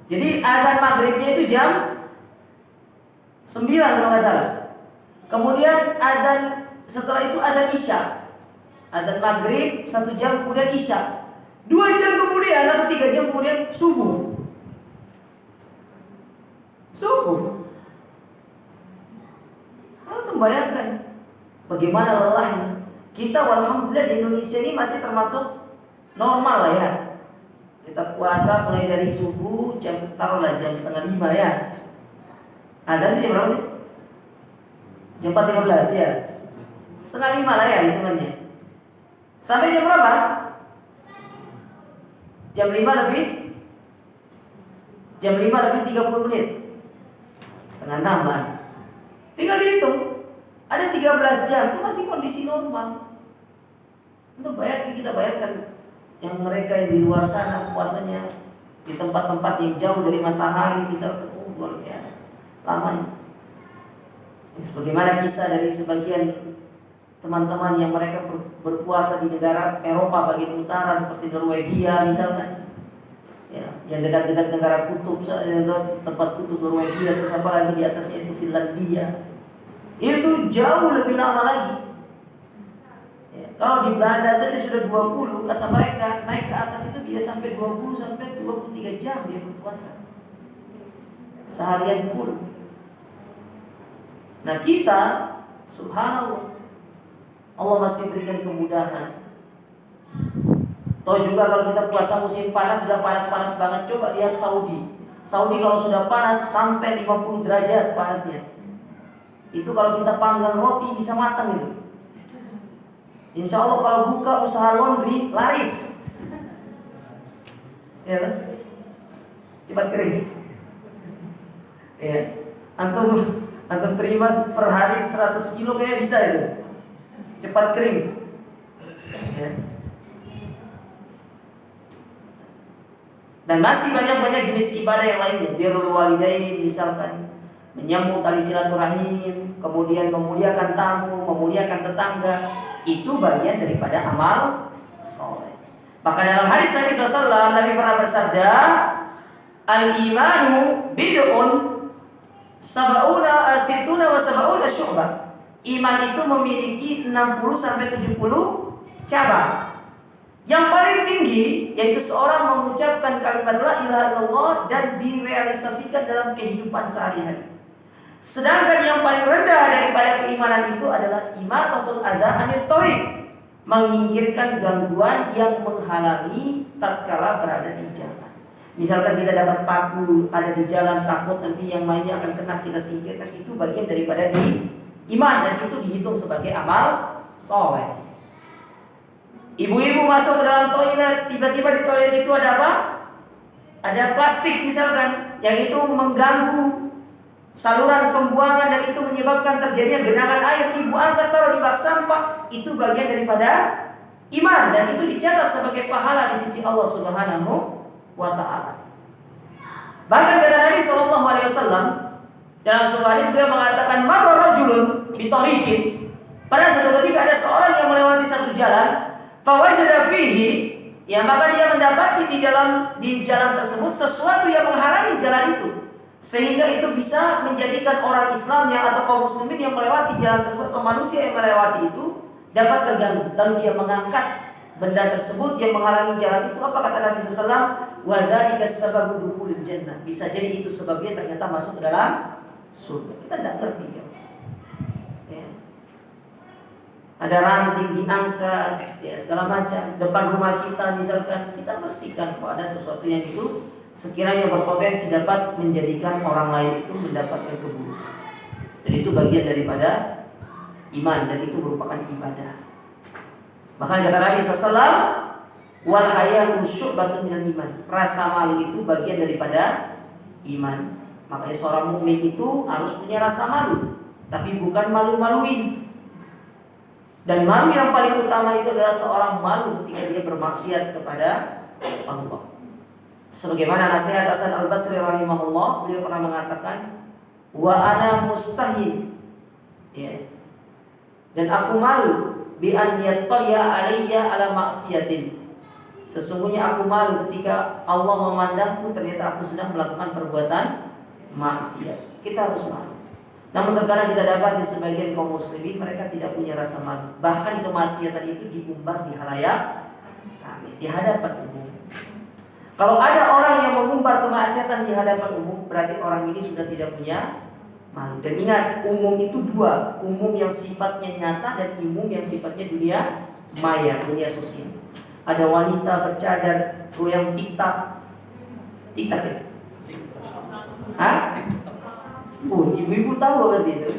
Jadi adzan maghribnya itu jam 9 kalau nggak salah. Kemudian adzan setelah itu adzan isya. Adzan maghrib 1 jam, kemudian isya 2 jam kemudian atau 3 jam kemudian subuh. Lalu bayangkan bagaimana lelahnya. Kita alhamdulillah di Indonesia ini masih termasuk normal lah ya. Kita puasa mulai dari subuh taruhlah jam 4:30 ya. Adzan jam berapa sih? Jam 4:15 ya. 4:30 lah ya hitungannya. Sampai jam berapa? Jam 5 lebih 30 menit. 5:30 lah. Tinggal dihitung. Ada 13 jam, itu masih kondisi normal. Untuk kita bayangkan yang mereka yang di luar sana puasanya di tempat-tempat yang jauh dari matahari bisa luar biasa lamanya. Sebagaimana kisah dari sebagian teman-teman yang mereka berpuasa di negara Eropa bagian utara seperti Norwegia misalkan, ya, yang dekat-dekat negara kutub, tempat kutub Norwegia, terus apa lagi di atasnya itu Finlandia, itu jauh lebih lama lagi. Ya, kalau di Belanda saja sudah 20, kata mereka naik ke atas itu bisa sampai 20 sampai 23 jam dia berpuasa seharian full. Nah kita, subhanallah, Allah masih berikan kemudahan. Tahu juga kalau kita puasa musim panas sudah panas-panas banget. Coba lihat Saudi. Saudi kalau sudah panas sampai 50 derajat panasnya. Itu kalau kita panggang roti bisa matang itu. Insya Allah kalau buka usaha laundry laris. Ya kan? Cepat kering. Ya. Antum terima per hari 100 kilo kayaknya bisa itu. Cepat kering. Ya. Dan masih banyak jenis ibadah yang lainnya. Birrul walidain misalkan, menyambut tali silaturahim, kemudian memuliakan tamu, memuliakan tetangga, itu bagian daripada amal soleh. Bahkan dalam hadis Nabi SAW, Nabi pernah bersabda, al-imanu bid'un situna wa sab'una syu'bah. Iman itu memiliki 60 sampai 70 cabang. Yang paling tinggi yaitu seorang mengucapkan kalimat la ilaha illallah dan direalisasikan dalam kehidupan sehari-hari. Sedangkan yang paling rendah daripada keimanan itu adalah imatatul adza anit thariq, menyingkirkan gangguan yang menghalangi tatkala berada di jalan. Misalkan kita dapat paku ada di jalan, takut nanti yang lainnya akan kena, kita singkirkan, itu bagian daripada iman dan itu dihitung sebagai amal soleh. Ibu-ibu masuk ke dalam toilet, tiba-tiba di toilet itu ada apa? Ada plastik misalkan, yang itu mengganggu saluran pembuangan dan itu menyebabkan terjadinya genangan air. Ibu angkat taruh di bak sampah, itu bagian daripada iman dan itu dicatat sebagai pahala di sisi Allah Subhanahu wa ta'ala. Bahkan kata Nabi SAW dalam sebuah hadis, beliau mengatakan marra rajulun bi tariqin. Pada satu ketika ada seorang yang melewati satu jalan, fawajada fihi, ya maka dia mendapati di jalan tersebut sesuatu yang menghalangi jalan itu, sehingga itu bisa menjadikan orang Islam yang atau kaum muslimin yang melewati jalan tersebut atau manusia yang melewati itu dapat terganggu. Lalu dia mengangkat benda tersebut yang menghalangi jalan itu. Apa kata Nabi SAW? Wa dzalika sababu dukhulil jannah. Bisa jadi itu sebabnya ternyata masuk ke dalam surga. Kita tidak ngerti jauh. Ya. Ada ranting diangkat, ya segala macam. Depan rumah kita misalkan, kita bersihkan kalau ada sesuatu yang itu sekiranya berpotensi dapat menjadikan orang lain itu mendapatkan keburukan. Dan itu bagian daripada iman dan itu merupakan ibadah. Bahkan kata Nabi SAW, wal haya'u syu'batun minal iman. Rasa malu itu bagian daripada iman. Makanya seorang mukmin itu harus punya rasa malu, tapi bukan malu-maluin. Dan malu yang paling utama itu adalah seorang malu ketika dia bermaksiat kepada Allah. Sebagaimana nasihat Hasan Al-Basri rahimahullah, beliau pernah mengatakan, wa ana mustahil, ya, dan aku malu bi an yattali'a alayya ala maksiatin. Sesungguhnya aku malu ketika Allah memandangku ternyata aku sedang melakukan perbuatan maksiat. Kita harus malu. Namun terkadang kita dapat di sebagian kaum muslimin mereka tidak punya rasa malu. Bahkan kemaksiatan itu diumbar di halayak kami, di hadapan umum. Kalau ada orang yang mengumbar kemaksiatan di hadapan umum, berarti orang ini sudah tidak punya malu. Dan ingat, umum itu dua, umum yang sifatnya nyata dan umum yang sifatnya dunia maya, dunia sosial. Ada wanita bercadar goyang tiktak ya? Hah? Ibu-ibu tahu berarti itu.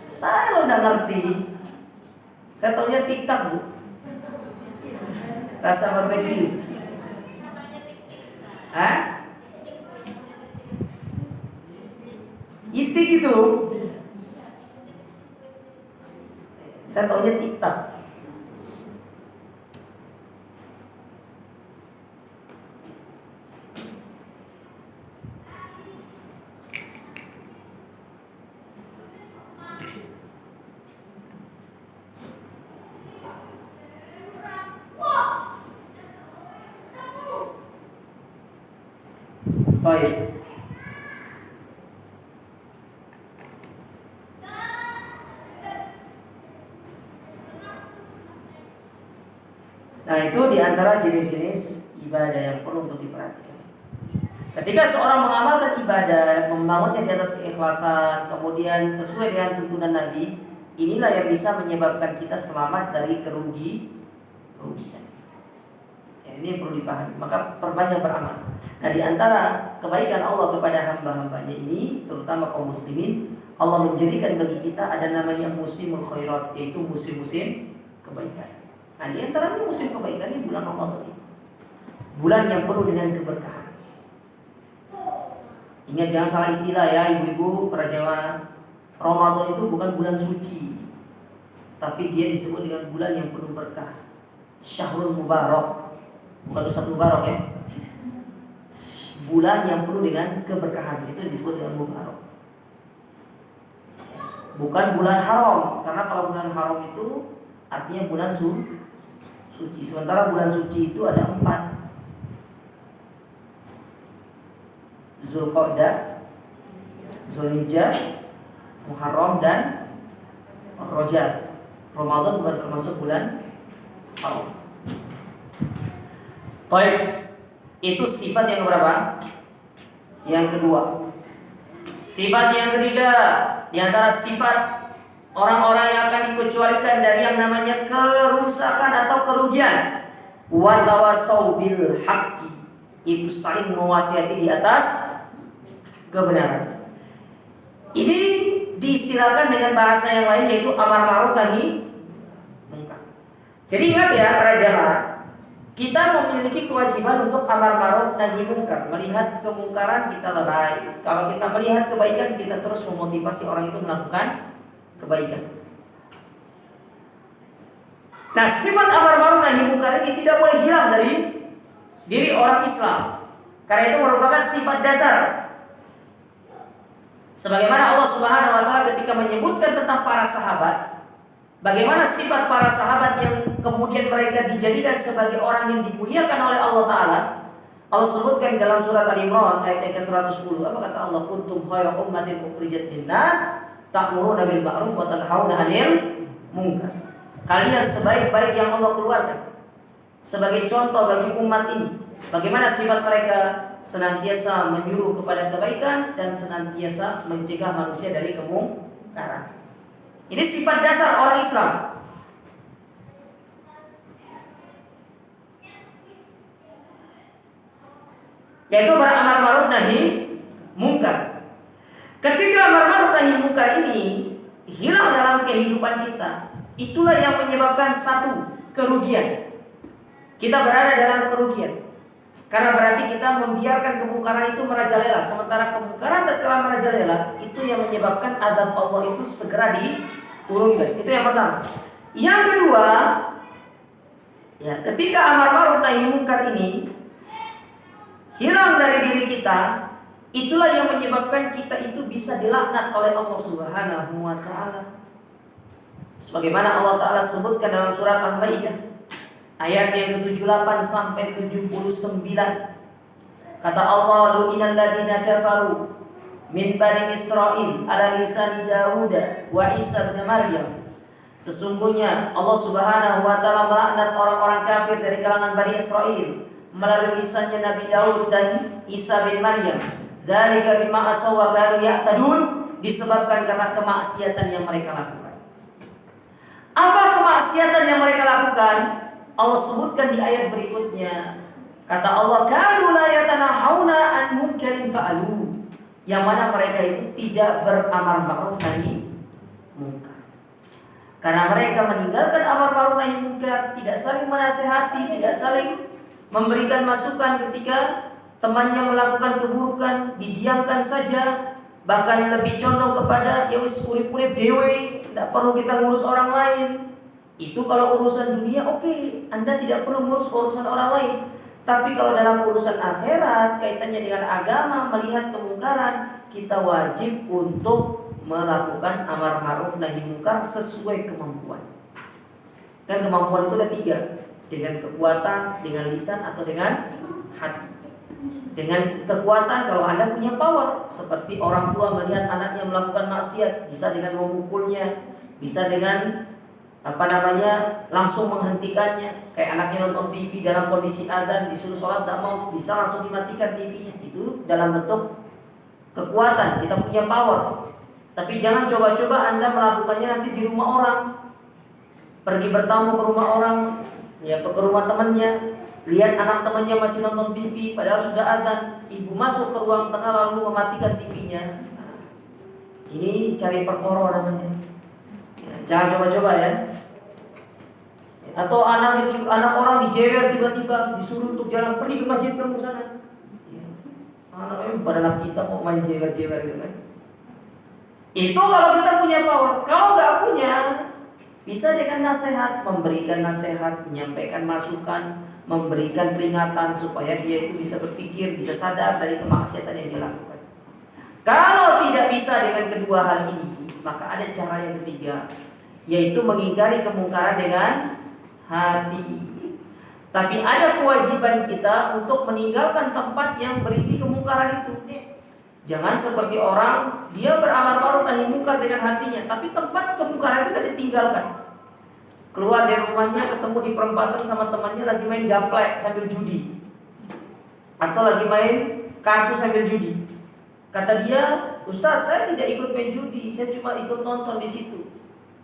Saya lo udah ngerti. Saya taunya tiktak, Bu. Rasa barbecue. Hah? Itik itu. Saya taunya tiktak. Baik. Nah, itu diantara jenis-jenis ibadah yang perlu untuk diperhatikan. Ketika seorang mengamalkan ibadah, membangunnya di atas keikhlasan, kemudian sesuai dengan tuntunan Nabi, inilah yang bisa menyebabkan kita selamat dari kerugian. Ya, ini yang perlu dipahami. Maka perbanyak beramal. Nah, di antara kebaikan Allah kepada hamba-hambanya ini, terutama kaum muslimin, Allah menjadikan bagi kita ada namanya musimul khairat, yaitu musim-musim kebaikan. Nah, di antaranya musim kebaikan ini bulan Ramadan ini. Bulan yang penuh dengan keberkahan. Ingat, jangan salah istilah ya ibu-ibu para jamaah. Ramadan itu bukan bulan suci, tapi dia disebut dengan bulan yang penuh berkah. Syahrul Mubarak. Bukan Ustaz Mubarak ya. Bulan yang penuh dengan keberkahan itu disebut dengan Mubarak. Bukan bulan haram, karena kalau bulan haram itu artinya bulan suci. Sementara bulan suci itu ada 4. Zulqa'dah, Zulhijjah, Muharram dan Rajab. Ramadan bukan termasuk bulan haram. Baik, itu sifat yang berapa? Yang kedua. Sifat yang ketiga, di antara sifat orang-orang yang akan dikecualikan dari yang namanya kerusakan atau kerugian, wa tawassaw bil haqqi, itu saling mewasiati di atas kebenaran. Ini diistilahkan dengan bahasa yang lain, yaitu amar ma'ruf nahi munkar. Jadi ingat ya para jamaah, kita memiliki kewajiban untuk amar ma'ruf nahi munkar. Melihat kemungkaran kita lerai. Kalau kita melihat kebaikan, kita terus memotivasi orang itu melakukan kebaikan. Nah, sifat amar ma'ruf nahi munkar ini tidak boleh hilang dari diri orang Islam, karena itu merupakan sifat dasar. Sebagaimana Allah Subhanahu wa taala ketika menyebutkan tentang para sahabat, bagaimana sifat para sahabat yang kemudian mereka dijadikan sebagai orang yang dimuliakan oleh Allah taala. Allah sebutkan di dalam surat Al-Imran ayat yang ke-110, apa kata Allah? Kuntum khairu ummatin ukhrijat lin-nas ta'muruna bil ma'ruf wa tanhauna 'anil munkar. Kalian sebaik-baik yang Allah keluarkan sebagai contoh bagi umat ini. Bagaimana sifat mereka? Senantiasa menyuruh kepada kebaikan dan senantiasa mencegah manusia dari kemungkaran. Ini sifat dasar orang Islam. Yaitu beramar ma'ruf nahi munkar. Ketika amar ma'ruf nahi munkar ini hilang dalam kehidupan kita, itulah yang menyebabkan satu kerugian. Kita berada dalam kerugian. Karena berarti kita membiarkan kemungkaran itu merajalela. Sementara kemungkaran tatkala merajalela, itu yang menyebabkan azab Allah itu segera diturunkan. Itu yang pertama. Yang kedua, ya, ketika amar ma'ruf nahi munkar ini hilang dari diri kita, itulah yang menyebabkan kita itu bisa dilaknat oleh Allah Subhanahu wa taala. Sebagaimana Allah taala sebutkan dalam surat Al-Maidah ayat yang ke-78 sampai 79. Kata Allah, lu'inal ladina kafaru min bani Israil ala lisan Dawud wa Isa bin Maryam. Sesungguhnya Allah Subhanahu wa taala melaknat orang-orang kafir dari kalangan Bani Israil melalui lisannya Nabi Daud dan Isa bin Maryam. Dzalika bima asaw wa kanu ya'tadun, disebabkan karena kemaksiatan yang mereka lakukan. Apa kemaksiatan yang mereka lakukan? Allah sebutkan di ayat berikutnya. Kata Allah, kanu la yatanahawna an munkarin fa'alu, yang mana mereka itu tidak beramar ma'ruf nahi munkar. Karena mereka meninggalkan amar ma'ruf nahi munkar, tidak saling menasihati, tidak saling memberikan masukan ketika temannya melakukan keburukan, didiamkan saja, bahkan lebih condong kepada ya wis urip-urip dewe, tidak perlu kita ngurus orang lain. Itu kalau urusan dunia oke, Anda tidak perlu ngurus urusan orang lain. Tapi kalau dalam urusan akhirat, kaitannya dengan agama, melihat kemungkaran, kita wajib untuk melakukan amar ma'ruf nahi munkar sesuai kemampuan. Kan kemampuan itu ada 3, dengan kekuatan, dengan lisan, atau dengan hati. Dengan kekuatan kalau Anda punya power, seperti orang tua melihat anaknya melakukan maksiat, bisa dengan memukulnya, bisa dengan langsung menghentikannya. Kayak anaknya nonton TV dalam kondisi adzan, disuruh sholat tidak mau, bisa langsung dimatikan TV-nya. Itu dalam bentuk kekuatan, kita punya power. Tapi jangan coba-coba Anda melakukannya nanti di rumah orang. Pergi bertamu ke rumah orang, ya ke rumah temannya, lihat anak temannya masih nonton TV padahal sudah adzan, ibu masuk ke ruang tengah lalu mematikan TV-nya. Ini cari perkara namanya. Ya, jangan coba-coba ya. Atau anak orang dijewer tiba-tiba disuruh untuk jalan, pergi ke masjid kamu sana. Ya. Anak pada anak kita kok main jewer-jewer gitu kan. Itu kalau kita punya power. Kalau nggak punya, bisa dengan nasihat, memberikan nasihat, menyampaikan masukan, memberikan peringatan supaya dia itu bisa berpikir, bisa sadar dari kemaksiatan yang dia lakukan. Kalau tidak bisa dengan kedua hal ini, maka ada cara yang ketiga, yaitu mengingkari kemungkaran dengan hati. Tapi ada kewajiban kita untuk meninggalkan tempat yang berisi kemungkaran itu. Jangan seperti orang, dia beramar ma'ruf nahi munkar dengan hatinya, tapi tempat kemungkaran itu sudah ditinggalkan. Keluar dari rumahnya, ketemu di perempatan sama temannya lagi main gaplek sambil judi, atau lagi main kartu sambil judi. Kata dia, Ustaz, saya tidak ikut main judi, saya cuma ikut nonton di situ.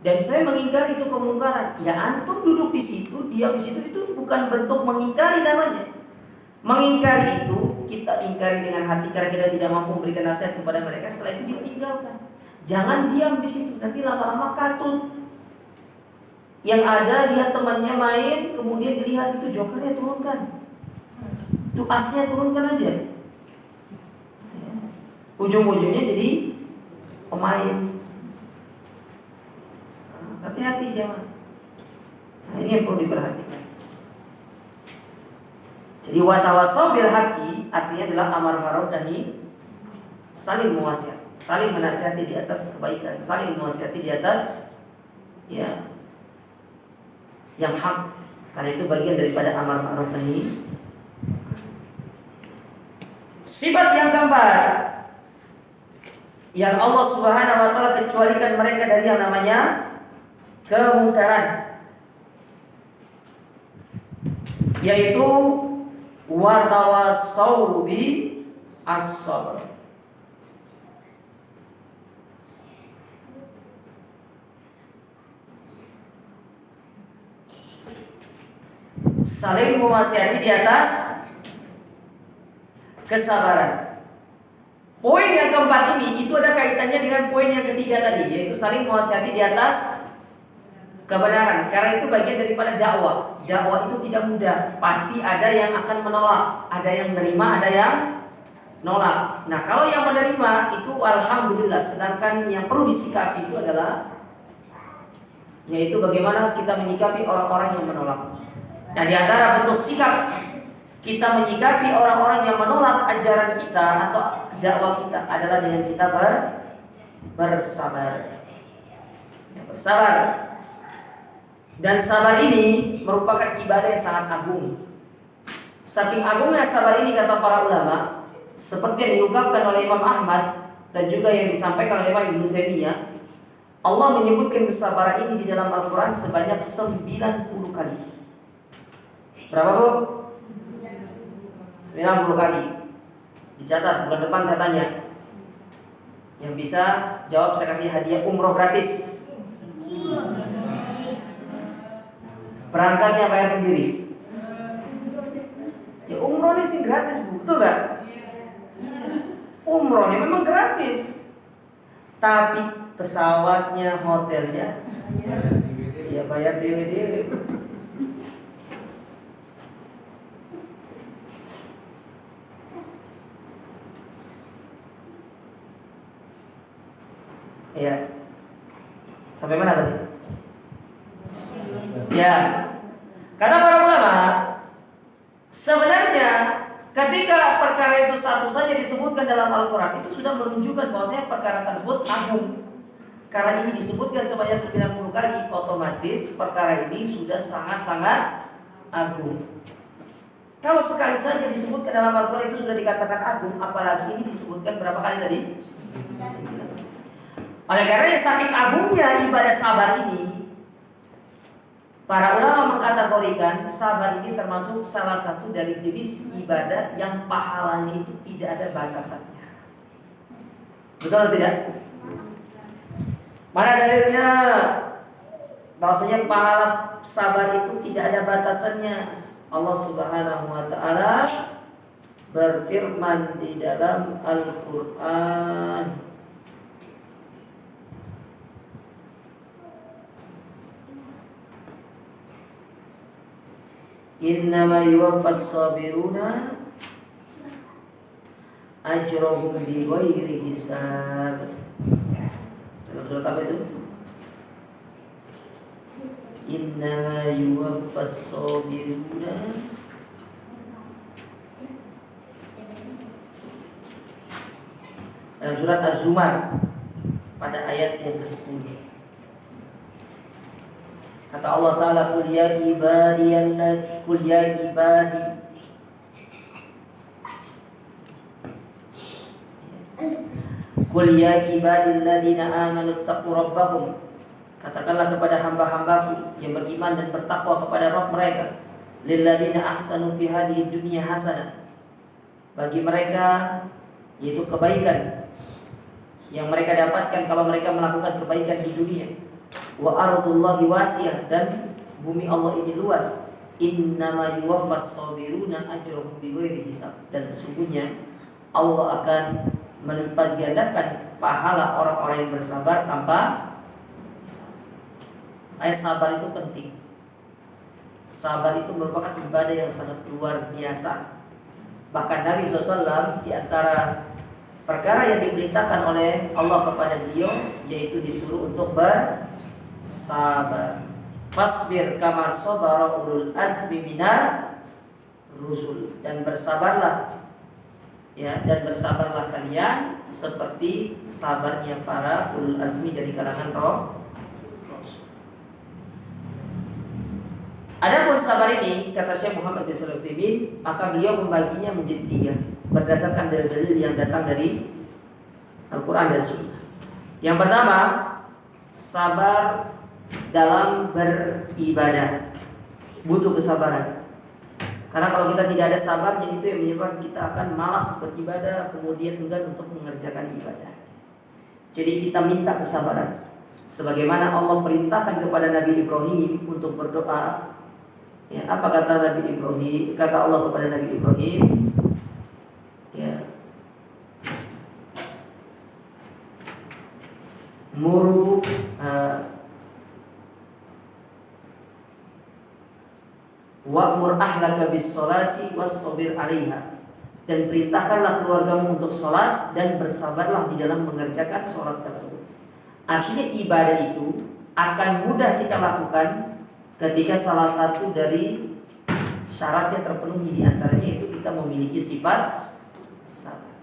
Dan saya mengingkari itu kemungkaran. Ya antum duduk di situ, diam di situ, itu bukan bentuk mengingkari namanya. Mengingkari itu kita ingkari dengan hati karena kita tidak mampu memberikan nasihat kepada mereka. Setelah itu ditinggalkan. Jangan diam di situ, nanti lama-lama katut. Yang ada lihat temannya main, kemudian dilihat itu jokernya turunkan, itu asnya turunkan aja. Ujung-ujungnya jadi pemain. Hati-hati jangan. Nah, ini yang perlu diperhatikan. Jadi watawasau bil haqqi artinya adalah amar ma'ruf nahi, saling mewasiat, saling menasihati di atas kebaikan, saling mewasiati di atas ya yang hak. Karena itu bagian daripada amar ma'ruf nahi. Sifat yang keempat yang Allah Subhanahu wa taala kecualikan mereka dari yang namanya kemungkaran, yaitu watawasau bi as-sabr. Saling mewasiati di atas kesabaran. Poin yang keempat ini itu ada kaitannya dengan poin yang ketiga tadi, yaitu saling mewasiati di atas kebenaran. Karena itu bagian daripada dakwah. Dakwah itu tidak mudah. Pasti ada yang akan menolak, ada yang menerima, ada yang nolak. Nah, kalau yang menerima itu alhamdulillah. Sedangkan yang perlu disikapi itu adalah yaitu bagaimana kita menyikapi orang-orang yang menolak. Nah, di antara bentuk sikap kita menyikapi orang-orang yang menolak ajaran kita atau dakwah kita adalah dengan kita bersabar. Bersabar. Dan sabar ini merupakan ibadah yang sangat agung. Saking agungnya sabar ini kata para ulama, seperti yang diungkapkan oleh Imam Ahmad dan juga yang disampaikan oleh Imam Ibnu Taimiyah, Allah menyebutkan kesabaran ini di dalam Al-Quran sebanyak 90 kali. Berapa bu? 90 kali. Dicatat, bulan depan saya tanya. Yang bisa jawab saya kasih hadiah umroh gratis. Berangkatnya bayar sendiri. Ya umroh ini sih gratis bu, betul gak? Umrohnya memang gratis, tapi pesawatnya, hotelnya, ya bayar diri. Ya, sampai mana tadi? Ya, karena para ulama sebenarnya ketika perkara itu satu saja disebutkan dalam Al-Quran, itu sudah menunjukkan bahwasanya perkara tersebut agung. Karena ini disebutkan sebanyak 90 kali, otomatis perkara ini sudah sangat-sangat agung. Kalau sekali saja disebutkan dalam Al-Quran itu sudah dikatakan agung, apalagi ini disebutkan berapa kali tadi? 9. Oleh karena saking agungnya ibadah sabar ini, para ulama mengkategorikan sabar ini termasuk salah satu dari jenis ibadah yang pahalanya itu tidak ada batasannya. Betul atau tidak? Mana dalilnya bahwasanya pahala sabar itu tidak ada batasannya? Allah Subhanahu wa taala berfirman di dalam Al-Qur'an, Innama yuwaffas sabiruna ajrahum bighairi hisab. Dalam surat apa itu? Innama yuwaffas sabiruna dalam surat Az-Zumar pada ayat yang ke-10. Kata Allah Ta'ala, Qul ya ibadi alladhina amanu taqu rabbakum. Katakanlah kepada hamba-hambaku yang beriman dan bertakwa kepada Rabb mereka, lilladzina ahsanu fi hadhihi dunya hasanah. Bagi mereka, yaitu kebaikan yang mereka dapatkan kalau mereka melakukan kebaikan di dunia. Wa ardullahi wasiyah, dan bumi Allah ini luas. Innama yuwaffas sabiruna ajrahum bighairi hisab. Dan sesungguhnya Allah akan melipat gandakan pahala orang-orang yang bersabar tanpa hisab. Sabar itu penting. Sabar itu merupakan ibadah yang sangat luar biasa. Bahkan Nabi SAW di antara perkara yang diperintahkan oleh Allah kepada beliau yaitu disuruh untuk bersabar. Fasbir kama sabara ulul azmi minar rusul, dan bersabarlah dan bersabarlah kalian seperti sabarnya para ulul azmi dari kalangan Rasul. Adapun sabar ini, kata Syekh Muhammad bin Shalih Al-Utsaimin, maka beliau membaginya menjadi 3 berdasarkan dalil-dalil yang datang dari Al-Quran dan Sunnah. Yang pertama, sabar dalam beribadah, butuh kesabaran. Karena kalau kita tidak ada sabarnya, itu yang menyebabkan kita akan malas beribadah, kemudian enggan untuk mengerjakan ibadah. Jadi kita minta kesabaran. Sebagaimana Allah perintahkan kepada Nabi Ibrahim untuk berdoa. Apa kata Nabi Ibrahim? Kata Allah kepada Nabi Ibrahim, muru wa'mur ahlaka bis sholati wastabir 'alaiha, dan perintahkanlah keluargamu untuk sholat dan bersabarlah di dalam mengerjakan sholat tersebut. Artinya ibadah itu akan mudah kita lakukan ketika salah satu dari syaratnya terpenuhi, di antaranya itu kita memiliki sifat sabar.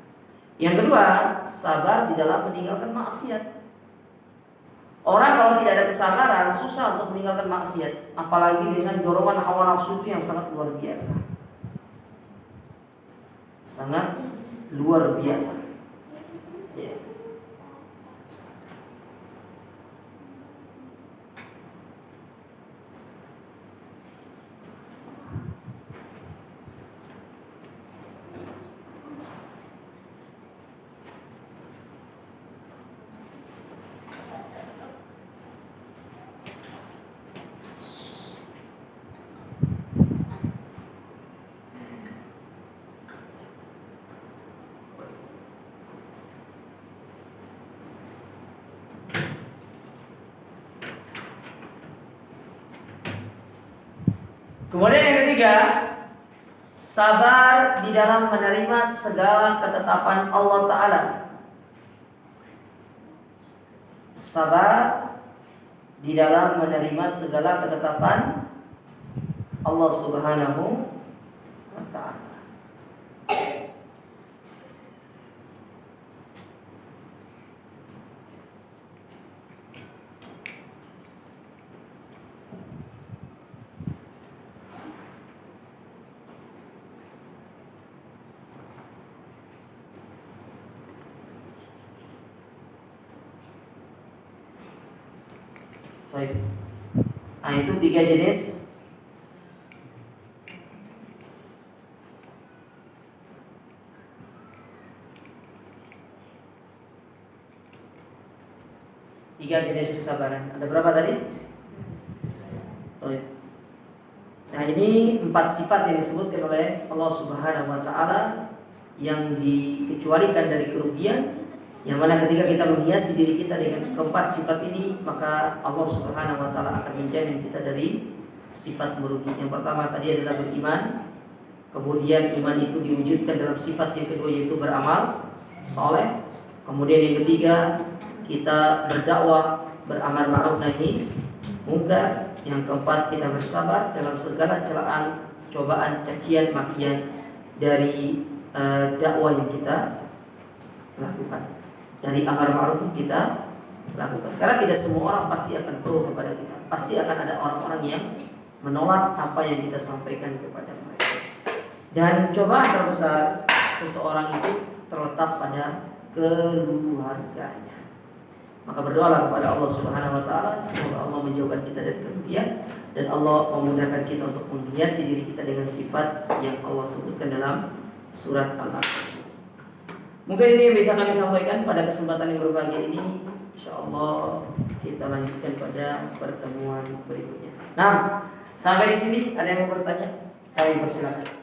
Yang kedua, sabar di dalam meninggalkan maksiat. Orang kalau tidak ada kesabaran susah untuk meninggalkan maksiat, apalagi dengan dorongan hawa nafsu itu yang sangat luar biasa. Sangat luar biasa. Kemudian yang ketiga, sabar di dalam menerima segala ketetapan Allah Ta'ala. Sabar di dalam menerima segala ketetapan Allah Subhanahu wa Ta'ala. Baik. Nah, itu 3 jenis. Tiga jenis kesabaran. Ada berapa tadi? Baik. Nah, ini 4 sifat yang disebutkan oleh Allah Subhanahu wa taala yang dikecualikan dari kerugian, yang mana ketika kita menghiasi diri kita dengan keempat sifat ini, maka Allah Subhanahu wa taala akan menjamin kita dari sifat merugi. Yang pertama tadi adalah beriman, kemudian iman itu diwujudkan dalam sifat yang kedua yaitu beramal soleh, kemudian yang ketiga kita berdakwah, beramar ma'ruf nahi munkar, yang keempat kita bersabar dalam segala celaan, cobaan, cacian, makian dari dakwah yang kita lakukan, dari amar ma'ruf yang kita lakukan. Karena tidak semua orang pasti akan pro kepada kita. Pasti akan ada orang-orang yang menolak apa yang kita sampaikan kepada mereka. Dan cobaan terbesar seseorang itu terletak pada keluarganya. Maka berdoalah kepada Allah Subhanahu wa taala, semoga Allah menjauhkan kita dari kerugian dan Allah memudahkan kita untuk menghiasi diri kita dengan sifat yang Allah sebutkan dalam surat Al-A'raf. Mungkin ini yang bisa kami sampaikan pada kesempatan yang berbahagia ini. Insyaallah kita lanjutkan pada pertemuan berikutnya. Nah, sampai di sini ada yang mau bertanya? Kami persilakan.